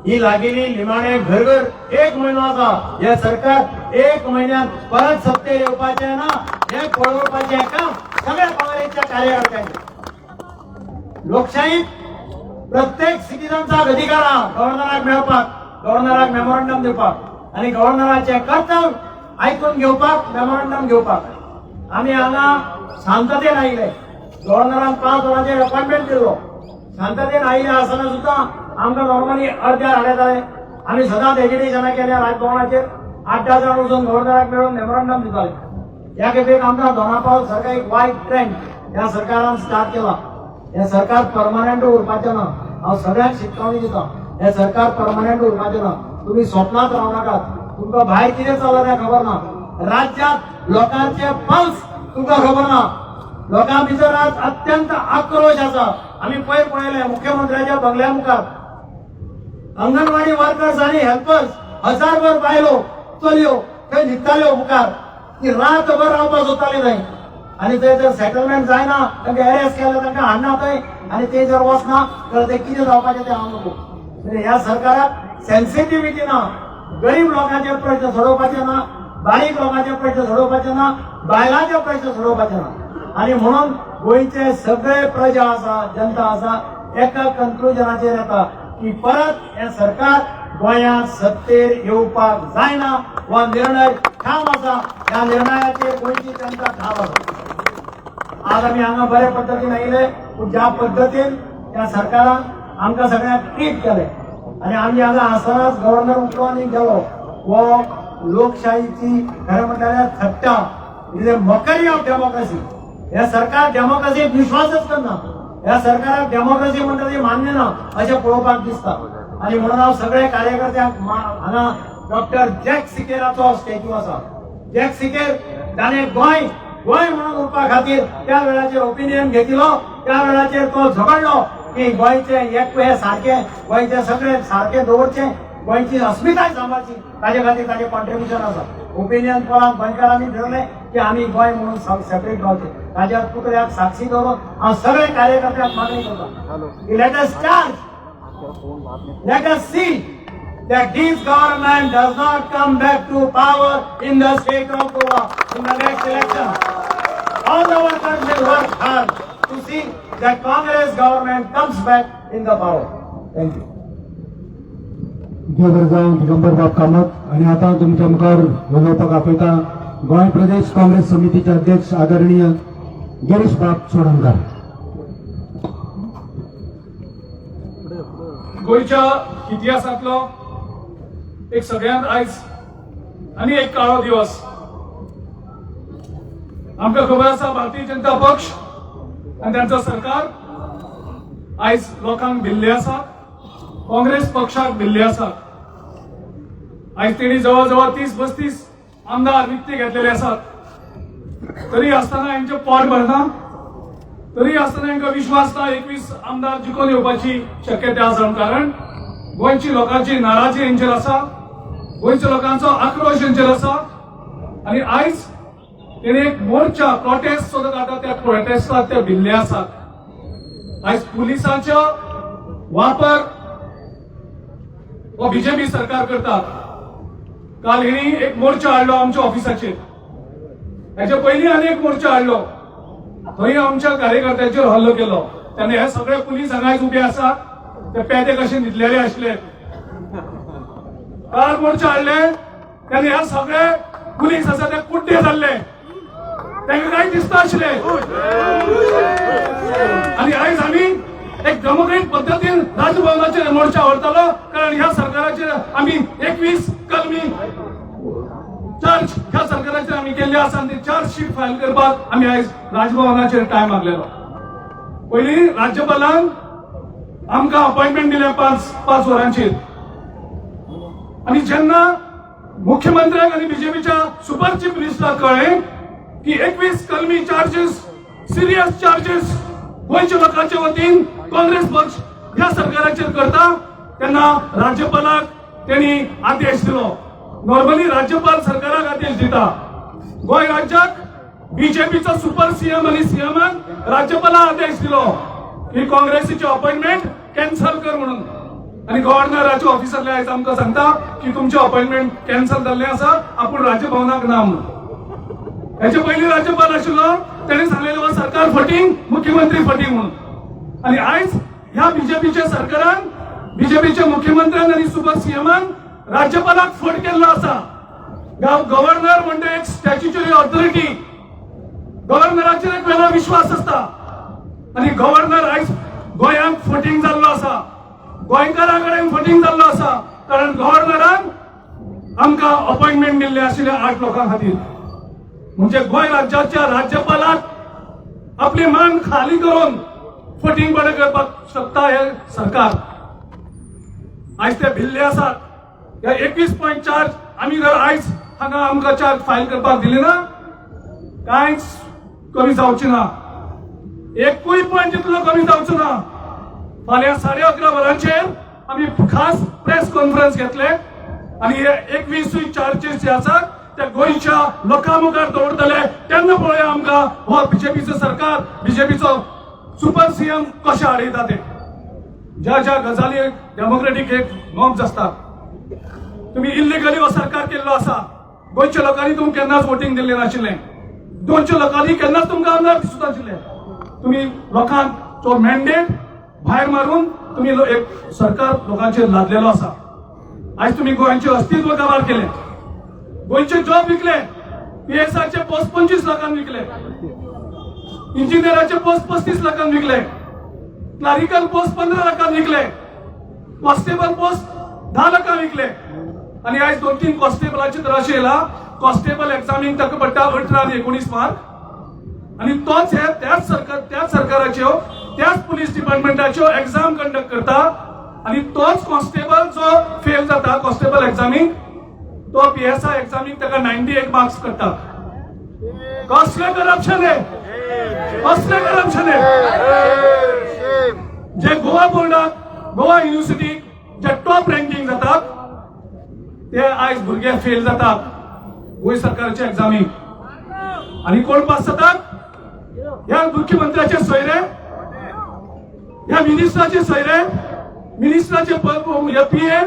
ही लागिली निमाणे घरघर एक म्हयनो आसा. हे सरकार एक महिन्यात परत सत्तेर येवपाचे ना हे पळोवपाचें काम सगळ्या काँग्रेसच्या कार्यकर्त्यांनी. लोकशाहीत प्रत्येक सिटीजनचा अधिकार हा गव्हर्नराक मेळपाक गव्हर्नराक मेमोरंडम दिवपाक आणि गव्हर्नराचे कर्तव्य आयकून घेवपाक मेमोरंडम घेवपाक. आमी हांगा शांततेन आयिल्ले गव्हर्नरान 5 वरांचेर अपॉइंटमेंट दिलो शांततेन आयिल्ले आसतना सुद्दां आमकां नॉर्मली अर्ध्या हाडे जाय. आमी सदांच एजिटेशनां केल्या राजभवनाचेर 8-10 जाण वचून गव्हर्नराक मेळून मेमोरंडम दिताले. ह्या खेपेक आमकां दोनापावल सारको एक वायट ट्रेंड ह्या सरकारान स्टार्ट केला. हे सरकार परमनंट उरपाचें ना. हांव सगळ्यांक शिटकावणी दिता हे सरकार परमनंट उरपाचें ना. तुमी स्वप्नांत रावं नाकात. तुमकां भायर कितें चलता तें खबर ना. राज्यांत लोकांचे पल्स तुमकां खबर ना. लोकां भितर आज अत्यंत आक्रोश आसा. आमी पयर पळयलें मुख्यमंत्र्याच्या बंगल्या मुखार अंगणवाडी वर्कर्स आनी हेल्पर्स 1000भर बायलो चलयो थंय न्हिदताल्यो मुखार की रातभर रावपाक सोदताले थंय आनी थंय जर सेटलमेंट जायना तांकां एरेस्ट केलें तांकां हाडना थंय आनी ते जर वचना जाल्यार ते कितें जावपाचें तें हांव नको. म्हणजे ह्या सरकाराक सेन्सिटिव्हिटी ना. गरीब लोकांचे प्रश्न सोडोवपाचे ना बारीक लोकांचे प्रश्न सोडोवपाचे ना बायलांचे प्रश्न सोडोवपाचे ना. आणि म्हणून गोंयचे सगळे प्रजा आसा जनता आसा एका कन्क्लुजनाचेर येता की परत हे सरकार गोंयांत सत्तेर येवपाक जायना हो निर्णय ठाम आसा. ह्या निर्णयाचेर गोंयची जनता ठाम आसा. आज आमी हांगा बरे पद्दतीन आयिल्ले पूण ज्या पद्दतीन त्या सरकारान आमकां सगळ्यांक ट्रीट केलें आनी आमी हांगा आसनाच गव्हर्नर उठलो आनी गेलो हो लोकशाहीची खरें म्हणल्यार थट्टा is a mockery of democracy. हे सरकार डेमोक्रेसीक विश्वासच करना. ह्या सरकाराक डेमोक्रेसी म्हणटा ती मान्य ना अशें पळोवपाक दिसता. आनी म्हणून हांव सगळे कार्यकर्त्यांक हांगा डॉक्टर जॅक सिकेराचो स्टॅच्यू आसा. जॅक सिकेर ताणें गोंय म्हणून उरपा खातीर त्या वेळाचेर ओपिनियन घेतिलो. त्या वेळाचेर तो झगडलो की गोंयचे एक हे सारकें गोंयचे सगळे सारकें दवरचें गोंयची अस्मिताय सांबाळची ताजे खातीर ताजें कॉन्ट्रिब्युशन आसा. ओपिनियन पोलान गोंयकारांनी ठरलें की आमी गोंय म्हणून सेपरेट रावचे. ताज्या पुतळ्याक साक्षी दवरून हांव सगळे कार्यकर्त्यांक मागणी करता की let us charge let us see that this government does not come back to power in the state of Goa in the next election. All the workers will work hard to see that Congress government comes back in the power. Thank you. देवगडगाव दिगंबर बाप कामत. आणि आता तुमच्या मुखार उलोवपाक आपयता गोंय प्रदेश काँग्रेस समितीचे अध्यक्ष आदरणीय गिरीश बाप चोडणकर. गोंयच्या इतिहासातलो एक सगळ्यांत आयज आनी एक काळो दिवस. आमकां खबर आसा भारतीय जनता पक्ष आनी तांचो सरकार आयज लोकांक भिल्ले आसा. काँग्रेस पक्षाक भिल्ले आसा. आयज तेणी जवळ जवळ 30-35 आमदार विकते घेतलेले आसात. तरी आसतना हांचे पोट भरना. तरी आसतना हांकां विश्वास ना 21 आमदार जिखून येवपाची शक्यता आसा. कारण गोंयची लोकांची नाराजी हांचेर आसा. गोंयच्या लोकांचो आक्रोश हांचेर आसा. आनी आयज तेणे एक मोर्चा प्रोटेस्ट सुद्दां काडटा. त्या प्रोटेस्टाक ते भिल्ले आसात. आयज पुलिसांचो वापर हो बीजेपी सरकार करता. काल हेणी एक मोर्चा हाडलो आमच्या ऑफिसाचेर. हेचे पयलीं आनी एक मोर्चा हाडलो. थंय आमच्या कार्यकर्त्यांचेर हल्लो केलो. तेन्ना हे सगळे पुलीस हांगा उबे आसा ते पेदे कशे न्हिदलेले आसले. काल मोर्चा हाडले तेन्ना हे सगळे पुलीस आसा ते कुड्डे जाल्ले. तांकां काय दिसता आशिल्ले. आनी आयज आमी एक डेमोक्रेटिक पद्धतीन राजभवनाचेर मोर्चा व्हरतलो, कारण ह्या सरकाराचेर आम्ही 21 कलमी चार्ज ह्या सरकाराचेर आम्ही केल्ले आसा आनी चार्जशीट फायल करपाक आम्ही आयज राजभवनाचेर टायम मागलेलो. पयलीं राज्यपालान आमकां अपॉइंटमेंट दिले 5 वरांचेर, आणि जेन्ना मुख्यमंत्र्याक आणि बीजेपीच्या सुपर चीफ मिनिस्टराक कळ्ळें की 21 कलमी चार्जेस, सिरियस चार्जेस गोंयच्या लोकांच्या वतीन काँग्रेस पक्ष ह्या सरकाराचेर करता, तेन्ना राज्यपालाक त्यांनी आदेश दिलो. नॉर्मली राज्यपाल सरकाराक आदेश दिता. गोंय राज्याक बीजेपीचो सुपर सीएम आणि सीएमान राज्यपालाक आदेश दिलो की काँग्रेसीचे अपॉइंटमेंट कॅन्सल कर म्हणून, आणि गव्हर्नराचे ऑफिसरले आयज आमकां सांगता की तुमचे अपॉइंटमेंट कॅन्सल जाल्ले आसा, आपूण राजभवनाक ना म्हणून. हेचे पयलीं राज्यपाल आशिल्लो, ताणें सांगलेलो हो सरकार फटींग, मुख्यमंत्री फटींग म्हणून. आणि आयज ह्या बीजेपीच्या सरकारान, बीजेपीच्या मुख्यमंत्र्यान आणि सुपर सीएमान राज्यपालाक फट केल्लो आसा. गव्हर्नर म्हणजे एक स्टॅच्युटरी ऑथॉरिटी, गव्हर्नराचेर एक वेगळो विश्वास आसता, आणि गव्हर्नर आयज गोंयांक फटींग जाल्लो आसा, गोंयकारां कडेन फटींग जाल्लो आसा, कारण गव्हर्नरान आमकां अपॉइंटमेंट दिल्ले आशिल्ले 8 लोकां खातीर. म्हणजे गोंय राज्याच्या राज्यपालाक आपली मान खाली करून फटींगपणे करपाक शकता हे सरकार. आयज ते भिल्ले आसात. ह्या 21 पॉयंट चार्ज आमी जर आयज हांगा आमकां चार्ज फायल करपाक दिले ना, कांयच कमी जावचे ना, एकूय पॉयंट तितलो कमी जावचो ना. फाल्यां 11:30 वरांचेर आमी खास प्रेस कॉन्फरन्स घेतले, आणि हे 21 चार्जेस जे आसात ते गोंयच्या लोकां मुखार दवरतले. तेन्ना पळोवया आमकां हो बीजेपीचो सरकार, बीजेपीचो सुपर सीएम कशें आडयता ते. ज्या ज्या गजाली डेमोक्रेटीक एक नॉर्म्स आसता, तुम्ही इल्लिगली हो सरकार केल्लो आसा. गोंयच्या लोकांनी तुमकां केन्नाच वोटींग दिल्लें नाशिल्लें, गोंयच्या लोकांनी केन्नाच तुमकां आमदार दिसूंक नाशिल्ले. तुम्ही लोकांक तो मॅन्डेट भायर मारून तुम्ही एक सरकार लोकांचेर लादलेलो आसा. आयज तुम्ही गोंयचे अस्तित्व काबार केले, गोंयचे जॉब विकले, पीएसआयचे पोस्ट 25 लाखांक विकले, इंजिनियराचे पोस्ट 35 लाखांक विकले, क्लारिकल पोस्ट 15 लाखांक विकले, कॉन्स्टेबल पोस्ट 10 लाखांक विकले. आणि आयज 2-3 कॉन्स्टेबलाचे तर अशें येयला, कॉन्स्टेबल एक्झामीक ताका पडटा 18 आनी 19 मार्क, आणि तोच हे त्याच सरकाराच्यो त्याच पुलीस डिपार्टमेंटाच्यो एक्झाम कंडक्ट करता, आणि तोच कॉन्स्टेबल जो फेल जाता कॉन्स्टेबल एक्झामीक, तो पीएसआय एक्झामीक ताका 98 मार्क्स करता. कसले करप्शन आहे, कसले करप्शन आहे. जे गोवा बोर्डाक, गोवा युनिव्हर्सिटीक जे टॉप रँकिंग जातात, ते आयज भुरगे फेल जातात गोंय सरकाराच्या एक्झामीक. आणि कोण पास जातात? ह्या मुख्यमंत्र्याचे सोयरे, ह्या मिनिस्टराचे सोयरे, मिनिस्टराचे पीए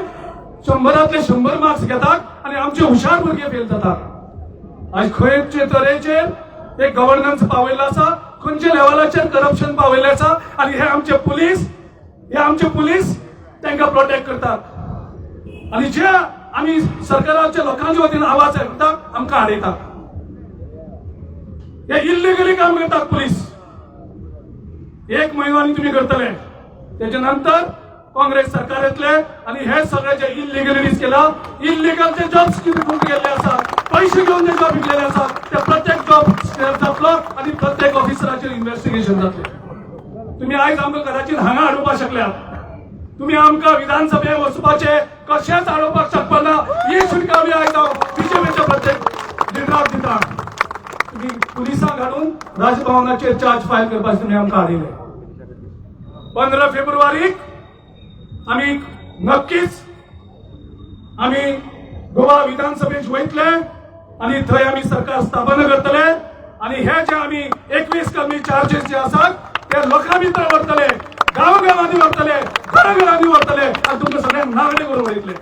100तले 100 मार्क्स घेतात, आणि आमचे हुशार भुरगे फेल जातात. आज खंयचे तरेचेर एक गव्हर्नन्स पावयल्लो आसा, खंयच्या लेवलाचेर करप्शन पावयल्लें आसा, आणि हे आमचे पुलीस तांकां प्रोटेक्ट करतात. आणि जे आमी सरकाराच्या लोकांच्या वतीन आवाज करतात आमकां आडयतात. हे इल्लिगली काम करतात पुलीस. 1 म्हयनो तुम्ही करतले, त्याच्या नंतर काँग्रेस सरकार येतले, आणि हे सगळे जे इल्लिगलिटीज केला, इल्लिगल जे जॉब्स केले आसात, पैसे घेऊन जे जॉब विकलेले आसात, ते प्रत्येक जॉब जातलो, आणि प्रत्येक ऑफिसराचेर इन्व्हेस्टिगेशन जातले. तुम्ही आयज आमकां कदाचित हांगा हाडोवपाक शकल्यात, तुम्ही आमकां विधानसभेत वचपाचे कशेंच हाडोवपाक शकपाना. ही शिटका आमी आयज बीजेपीच्या प्रत्येक लिडराक दिता. तुम्ही पुलिसांक हाडून राजभवनाचेर चार्ज फायल करपाचे तुम्ही आमकां हाडिल्ले. 15 फेब्रुवारीक आमी नक्कीच आमी गोवा विधानसभेत वयतले, आणि थंय आमी सरकार स्थापन करतले, आणि हे जे आमी 21 कमी चार्जेस जे आसात ते लोकां भितर व्हरतले, गांवांनी व्हरतले, घराघरांनी व्हरतले, आणि तुमकां सगळ्यांक नागडे करून वयतले.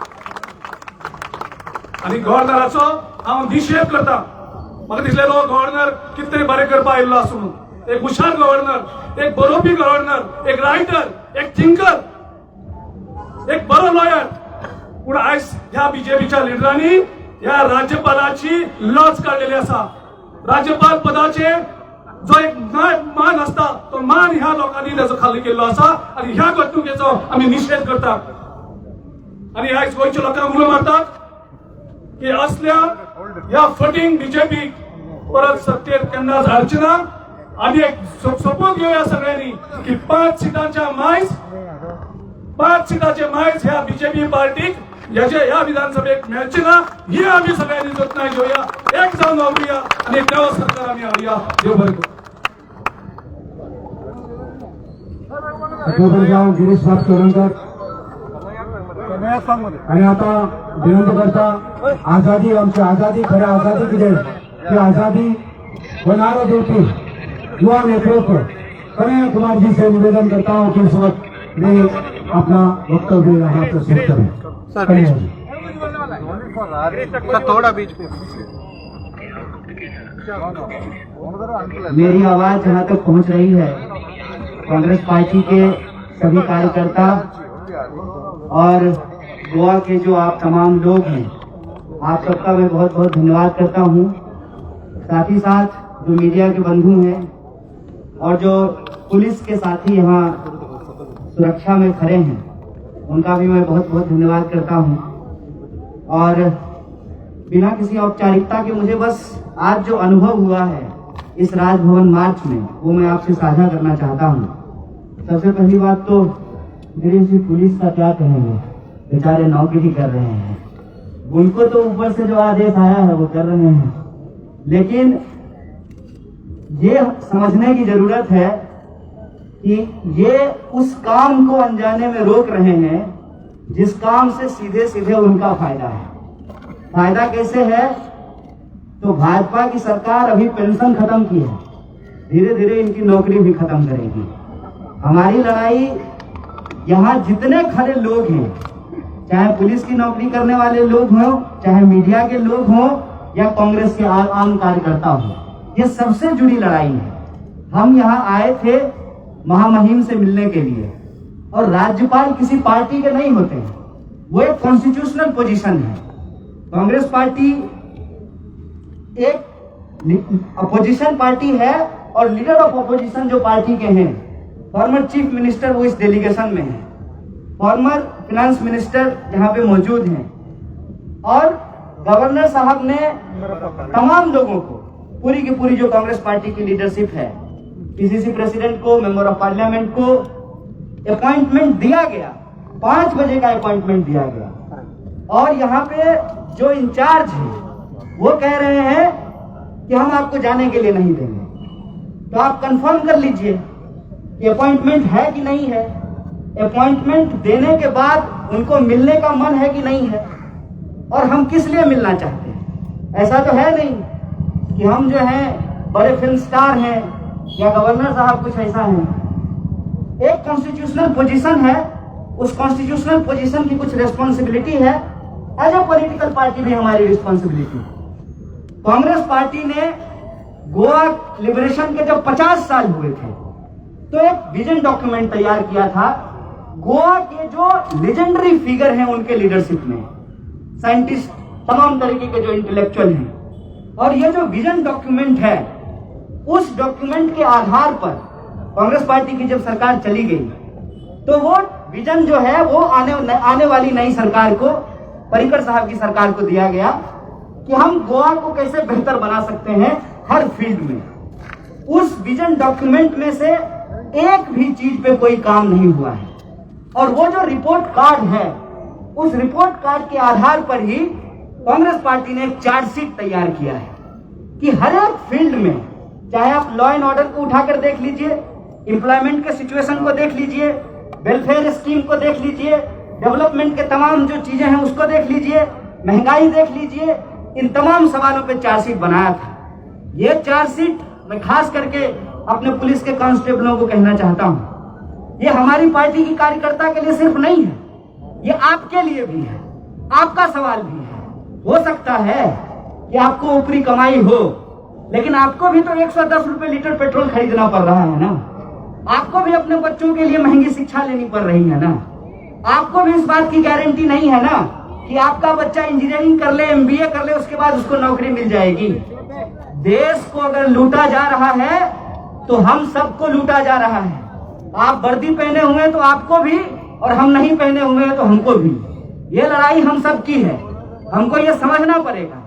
आणि गव्हर्नराचो हांव निशेध करता. म्हाका दिसलेलो गव्हर्नर कितें तरी बरें करपाक आयिल्लो आसा म्हणून. एक हुशार गव्हर्नर, एक बरोवपी गव्हर्नर, एक रायटर, एक थिंकर, एक बरो लॉयर. पूण आयज ह्या बीजेपीच्या लिडरांनी ह्या राज्यपालाची लॉच काडलेली आसा. राज्यपाल पदाचे जो एक मान असता तो मान ह्या लोकांनी त्याचो खाली केल्लो आसा आणि ह्या घडणुकेचो आम्ही निषेध करतात आणि ह्या गोंयच्या लोकांक उलो मारतात की असल्या या फटींग बीजेपी परत सत्तेत केन्ना हाडचे ना आनी एक सोपून घेऊया सगळ्यांनी की 5 सीटाचे मायज ह्या बीजेपी पार्टीक ह्या विधानसभेक मेळचे ना ही आम्ही सगळ्यांनी जतनाय घेऊया, एक जावन वावरूया आणि एक नवं सरकार आम्ही हाडूया. देव बरें करूं. गिरीश बाब चोडणकर आणि आता विनंती करता आझादी आमची आझादी खरी आझादी कितें ती आझादी बनारो देवती युवा नेतृत्व कन्हैया कुमार जी से निवेदन करता हूँ कि इस वक्त मैं अपना वक्तव्य यहाँ प्रस्तुत करूँ. कन्हैया जी. थोड़ा बीच पे मेरी आवाज जहाँ तक पहुँच रही है, कांग्रेस पार्टी के सभी कार्यकर्ता और गोवा के जो आप तमाम लोग हैं, आप सबका मैं बहुत बहुत धन्यवाद करता हूँ. साथ ही साथ जो मीडिया के बंधु हैं और जो पुलिस के साथी यहाँ सुरक्षा में खड़े हैं, उनका भी मैं बहुत बहुत धन्यवाद करता हूँ. और बिना किसी औपचारिकता के मुझे बस आज जो अनुभव हुआ है इस राजभवन मार्च में, वो मैं आपसे साझा करना चाहता हूँ. सबसे पहली बात तो गिरीश जी, पुलिस का क्या कहेंगे, बेचारे नौकरी कर रहे हैं, उनको तो ऊपर से जो आदेश आया है वो कर रहे हैं. लेकिन ये समझने की जरूरत है कि ये उस काम को अनजाने में रोक रहे हैं जिस काम से सीधे सीधे उनका फायदा है. फायदा कैसे है? तो भाजपा की सरकार अभी पेंशन खत्म की है, धीरे धीरे इनकी नौकरी भी खत्म करेगी. हमारी लड़ाई यहाँ जितने खड़े लोग हैं, चाहे पुलिस की नौकरी करने वाले लोग हों, चाहे मीडिया के लोग हों या कांग्रेस के आम कार्यकर्ता हों, ये सबसे जुड़ी लड़ाई है. हम यहाँ आए थे महामहिम से मिलने के लिए, और राज्यपाल किसी पार्टी के नहीं होते हैं, वो एक कॉन्स्टिट्यूशनल पोजीशन है. कांग्रेस पार्टी एक अपोजिशन पार्टी है और लीडर ऑफ अपोजिशन जो पार्टी के हैं, फॉर्मर चीफ मिनिस्टर वो इस डेलीगेशन में है, फॉर्मर फाइनेंस मिनिस्टर यहाँ पे मौजूद हैं, और गवर्नर साहब ने तमाम लोगों को, पूरी की पूरी जो कांग्रेस पार्टी की लीडरशिप है, पीसीसी प्रेसिडेंट को, मेंबर ऑफ पार्लियामेंट को अपॉइंटमेंट दिया गया. 5 बजे का अपॉइंटमेंट दिया गया. और यहाँ पे जो इंचार्ज है वो कह रहे हैं कि हम आपको जाने के लिए नहीं देंगे. तो आप कंफर्म कर लीजिए कि अपॉइंटमेंट है कि नहीं है. अपॉइंटमेंट देने के बाद उनको मिलने का मन है कि नहीं है, और हम किस लिए मिलना चाहते हैं. ऐसा तो है नहीं कि हम जो हैं बड़े फिल्म स्टार हैं या गवर्नर साहब कुछ ऐसा है. एक कॉन्स्टिट्यूशनल पोजीशन है, उस कॉन्स्टिट्यूशनल पोजीशन की कुछ रिस्पॉन्सिबिलिटी है. एज ए पॉलिटिकल पार्टी भी हमारी रिस्पॉन्सिबिलिटी. कांग्रेस पार्टी ने गोवा लिबरेशन के जब 50 साल हुए थे तो एक विजन डॉक्यूमेंट तैयार किया था. गोवा के जो लेजेंडरी फिगर हैं उनके लीडरशिप में, साइंटिस्ट, तमाम तरीके के जो इंटेलेक्चुअल हैं, और ये जो विजन डॉक्यूमेंट है, उस डॉक्यूमेंट के आधार पर कांग्रेस पार्टी की जब सरकार चली गई तो वो विजन जो है वो आने वाली नई सरकार को, पर्रिकर साहब की सरकार को दिया गया कि हम गोवा को कैसे बेहतर बना सकते हैं हर फील्ड में. उस विजन डॉक्यूमेंट में से एक भी चीज पे कोई काम नहीं हुआ है, और वो जो रिपोर्ट कार्ड है, उस रिपोर्ट कार्ड के आधार पर ही कांग्रेस पार्टी ने एक चार्जशीट तैयार किया है कि हर एक फील्ड में, चाहे आप लॉ एंड ऑर्डर को उठाकर देख लीजिए, एम्प्लॉयमेंट के सिचुएशन को देख लीजिए, वेलफेयर स्कीम को देख लीजिए, डेवलपमेंट के तमाम जो चीजें हैं उसको देख लीजिए, महंगाई देख लीजिए, इन तमाम सवालों पे चार्जशीट बनाया था. ये चार्जशीट मैं खास करके अपने पुलिस के कांस्टेबलों को कहना चाहता हूं, ये हमारी पार्टी की कार्यकर्ता के लिए सिर्फ नहीं है, ये आपके लिए भी है, आपका सवाल भी है. हो सकता है कि आपको ऊपरी कमाई हो, लेकिन आपको भी तो 110 रुपए लीटर पेट्रोल खरीदना पड़ रहा है ना. आपको भी अपने बच्चों के लिए महंगी शिक्षा लेनी पड़ रही है ना. आपको भी इस बात की गारंटी नहीं है ना कि आपका बच्चा इंजीनियरिंग कर ले, MBA कर ले, उसके बाद उसको नौकरी मिल जाएगी. देश को अगर लूटा जा रहा है तो हम सबको लूटा जा रहा है। आप वर्दी पहने हुए हैं तो आपको भी, और हम नहीं पहने हुए हैं तो हमको भी। ये लड़ाई हम सब की है, हमको ये समझना पड़ेगा,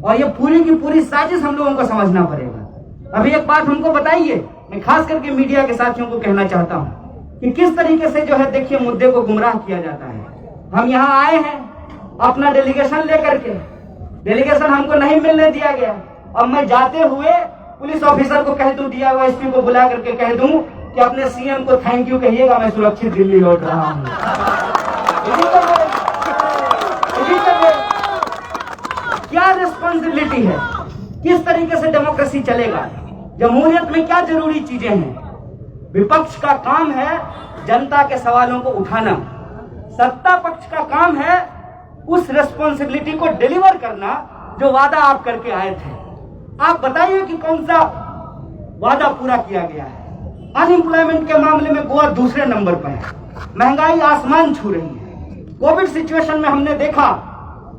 और ये पूरी की पूरी साजिश हम लोगों को समझना पड़ेगा। अभी एक बात हमको बताइए, मैं खास करके मीडिया के साथियों को कहना चाहता हूँ कि किस तरीके से जो है देखिए मुद्दे को गुमराह किया जाता है। हम यहाँ आए हैं अपना डेलीगेशन लेकर के, डेलीगेशन हमको नहीं मिलने दिया गया। अब मैं जाते हुए पुलिस ऑफिसर को कह दूं, DISP को बुला करके कह दूं कि अपने CM को थैंक यू कहिएगा, मैं सुरक्षित दिल्ली लौट रहा हूँ। क्या रिस्पॉन्सिबिलिटी है, किस तरीके से डेमोक्रेसी चलेगा, जमहूरियत में क्या जरूरी चीजें हैं। विपक्ष का काम है जनता के सवालों को उठाना, सत्ता पक्ष का काम है उस रिस्पॉन्सिबिलिटी को डिलीवर करना जो वादा आप करके आए थे। आप बताइए कि कौन सा वादा पूरा किया गया है। अनएम्प्लॉयमेंट के मामले में गोवा दूसरे नंबर पर है, महंगाई आसमान छू रही है। कोविड सिचुएशन में हमने देखा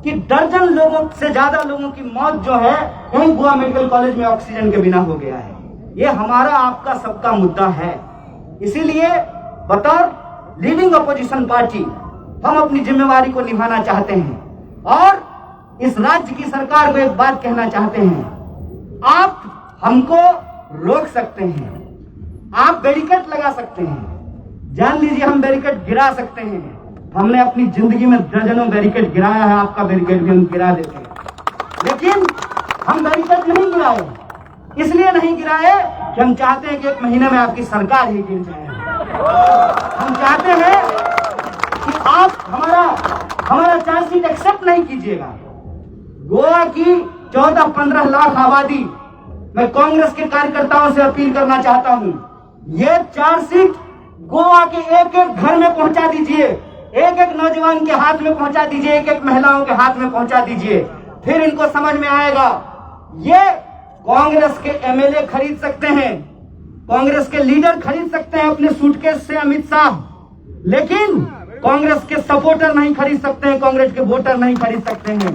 कि दर्जन लोगों से ज्यादा लोगों की मौत जो है वहीं गोवा मेडिकल कॉलेज में ऑक्सीजन के बिना हो गया है। ये हमारा आपका सबका मुद्दा है। इसीलिए बतौर लीडिंग अपोजिशन पार्टी हम अपनी जिम्मेवारी को निभाना चाहते हैं और इस राज्य की सरकार को एक बात कहना चाहते हैं, आप हमको रोक सकते हैं, आप बैरिकेड लगा सकते हैं, जान लीजिए हम बैरिकेड गिरा सकते हैं। हमने अपनी जिंदगी में दर्जनों बैरिकेड गिराया है, आपका बैरिकेड भी हम गिरा देते हैं, लेकिन हम बैरिकेड नहीं गिराए। इसलिए नहीं गिराए कि हम चाहते हैं कि एक महीने में आपकी सरकार ही गिर जाए। हम चाहते हैं कि आप हमारा चार्जशीट एक्सेप्ट नहीं कीजिएगा। गोवा की 14-15 लाख आबादी, मैं कांग्रेस के कार्यकर्ताओं से अपील करना चाहता हूं, ये चार्जशीट गोवा के एक एक घर में पहुंचा दीजिए, एक एक नौजवान के हाथ में पहुंचा दीजिए, एक एक महिलाओं के हाथ में पहुंचा दीजिए। फिर इनको समझ में आएगा। ये कांग्रेस के MLA खरीद सकते हैं, कांग्रेस के लीडर खरीद सकते हैं अपने सूटकेस से अमित शाह, लेकिन कांग्रेस के सपोर्टर नहीं खरीद सकते हैं, कांग्रेस के वोटर नहीं खरीद सकते हैं।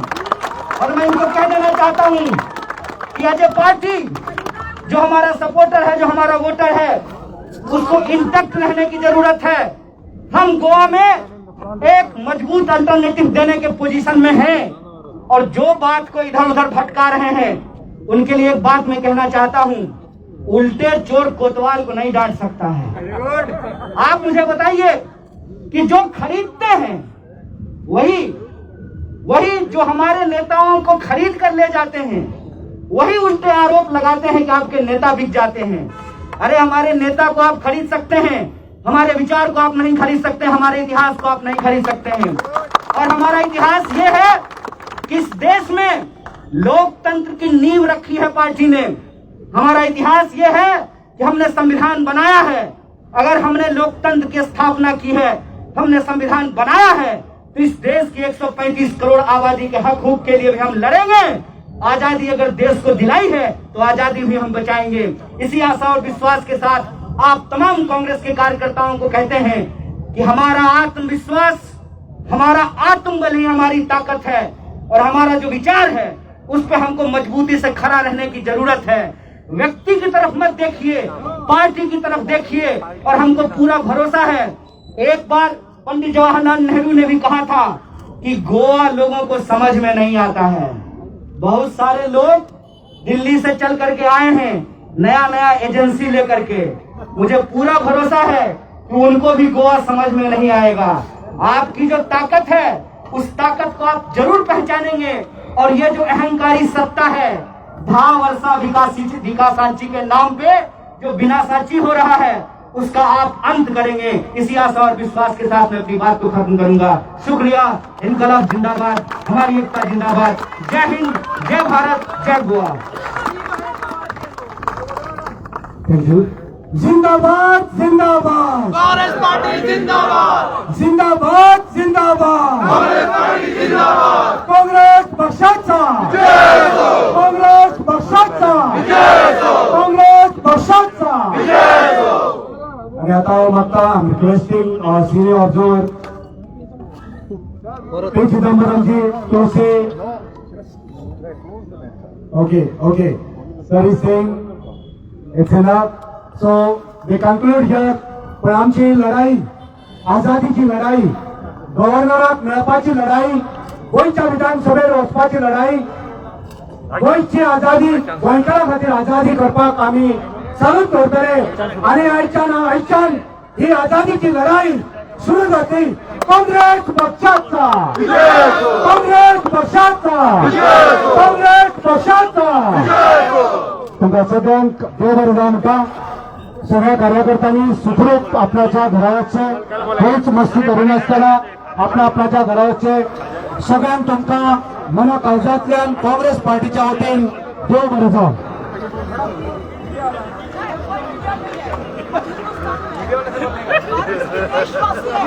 और मैं इनको कह देना चाहता हूं कि एज ए पार्टी जो हमारा सपोर्टर है, जो हमारा वोटर है, उसको इंटैक्ट रहने की जरूरत है। हम गोवा में एक मजबूत अल्टरनेटिव देने के पोजीशन में हैं और जो बात को इधर उधर भटका रहे हैं उनके लिए एक बात मैं कहना चाहता हूं, उल्टे चोर कोतवाल को नहीं डांट सकता है। आप मुझे बताइए कि जो खरीदते हैं वही जो हमारे नेताओं को खरीद कर ले जाते हैं, वही उल्टे आरोप लगाते हैं कि आपके नेता बिक जाते हैं। अरे हमारे नेता को आप खरीद सकते हैं, हमारे विचार को आप नहीं खरीद सकते, हमारे इतिहास को आप नहीं खरीद सकते हैं। और हमारा इतिहास ये है कि इस देश में लोकतंत्र की नींव रखी है पार्टी ने। हमारा इतिहास ये है कि हमने संविधान बनाया है। अगर हमने लोकतंत्र की स्थापना की है, हमने संविधान बनाया है, तो इस देश की 135 करोड़ आबादी के हक हुक के लिए भी हम लड़ेंगे। आजादी अगर देश को दिलाई है तो आजादी भी हम बचाएंगे। इसी आशा और विश्वास के साथ आप तमाम कांग्रेस के कार्यकर्ताओं को कहते हैं कि हमारा आत्मविश्वास, हमारा आत्मबल ही हमारी ताकत है और हमारा जो विचार है उस पर हमको मजबूती से खड़ा रहने की जरूरत है। व्यक्ति की तरफ मत देखिए, पार्टी की तरफ देखिए। और हमको पूरा भरोसा है, एक बार पंडित जवाहरलाल नेहरू ने भी कहा था कि गोवा लोगों को समझ में नहीं आता है। बहुत सारे लोग दिल्ली से चल करके आए हैं नया एजेंसी लेकर के, मुझे पूरा भरोसा है कि उनको भी गोवा समझ में नहीं आएगा। आपकी जो ताकत है उस ताकत को आप जरूर पहचानेंगे और ये जो अहंकारी सत्ता है, धा वर्षा विकासाची के नाम पे जो विनाशाची हो रहा है, उसका आप अंत करेंगे। इसी आशा और विश्वास के साथ मैं अपनी बात को खत्म करूंगा। शुक्रिया। इनकलाब जिंदाबाद, हमारी एकता जिंदाबाद। जय हिंद, जय भारत, जय गोवा। Thank you. जिंदाबाद जिंदाबाद कांग्रेस पार्टी जिंदाबाद, जिंदाबाद जिंदाबाद कांग्रेस पार्टी जिंदाबाद, काँग्रेस पक्षाचा जय हो, काँग्रेस पक्षाचा जय हो, काँग्रेस पक्षाचा जय हो। आणि आता मागता रिक्वेस्टिंग सिनियर ऑब्झर्वर पी चिदंबरमजी तुळसी. Okay sir is saying it's enough. So we conclude here. पण आमची लढाई, आझादीची लढाई, गव्हर्नराक मेळपाची लढाई, गोंयच्या विधानसभेर वचपाची लढाई, गोंयची आझादी, गोंयकारा खातीर आझादी करपाक आमी चालूच दवरतले. आनी आयच्यान ही आझादीची लढाई सुरू जातली. काँग्रेस पक्षाचा, काँग्रेस पक्षाचा, काँग्रेस पक्षाचा. तुमकां सगळ्यांक देव बरें जावं म्हणटा. सगळ्या कार्यकर्त्यांनी सुखरूप आपल्याच्या घरा वचचें. खंयच मस्ती करिनासतना आपल्या आपल्याच्या घरा वचचें. सगळ्यांक तुमकां मना काळजांतल्यान काँग्रेस पार्टीच्या वतीन देव बरें जावं. विश्वासी आहे.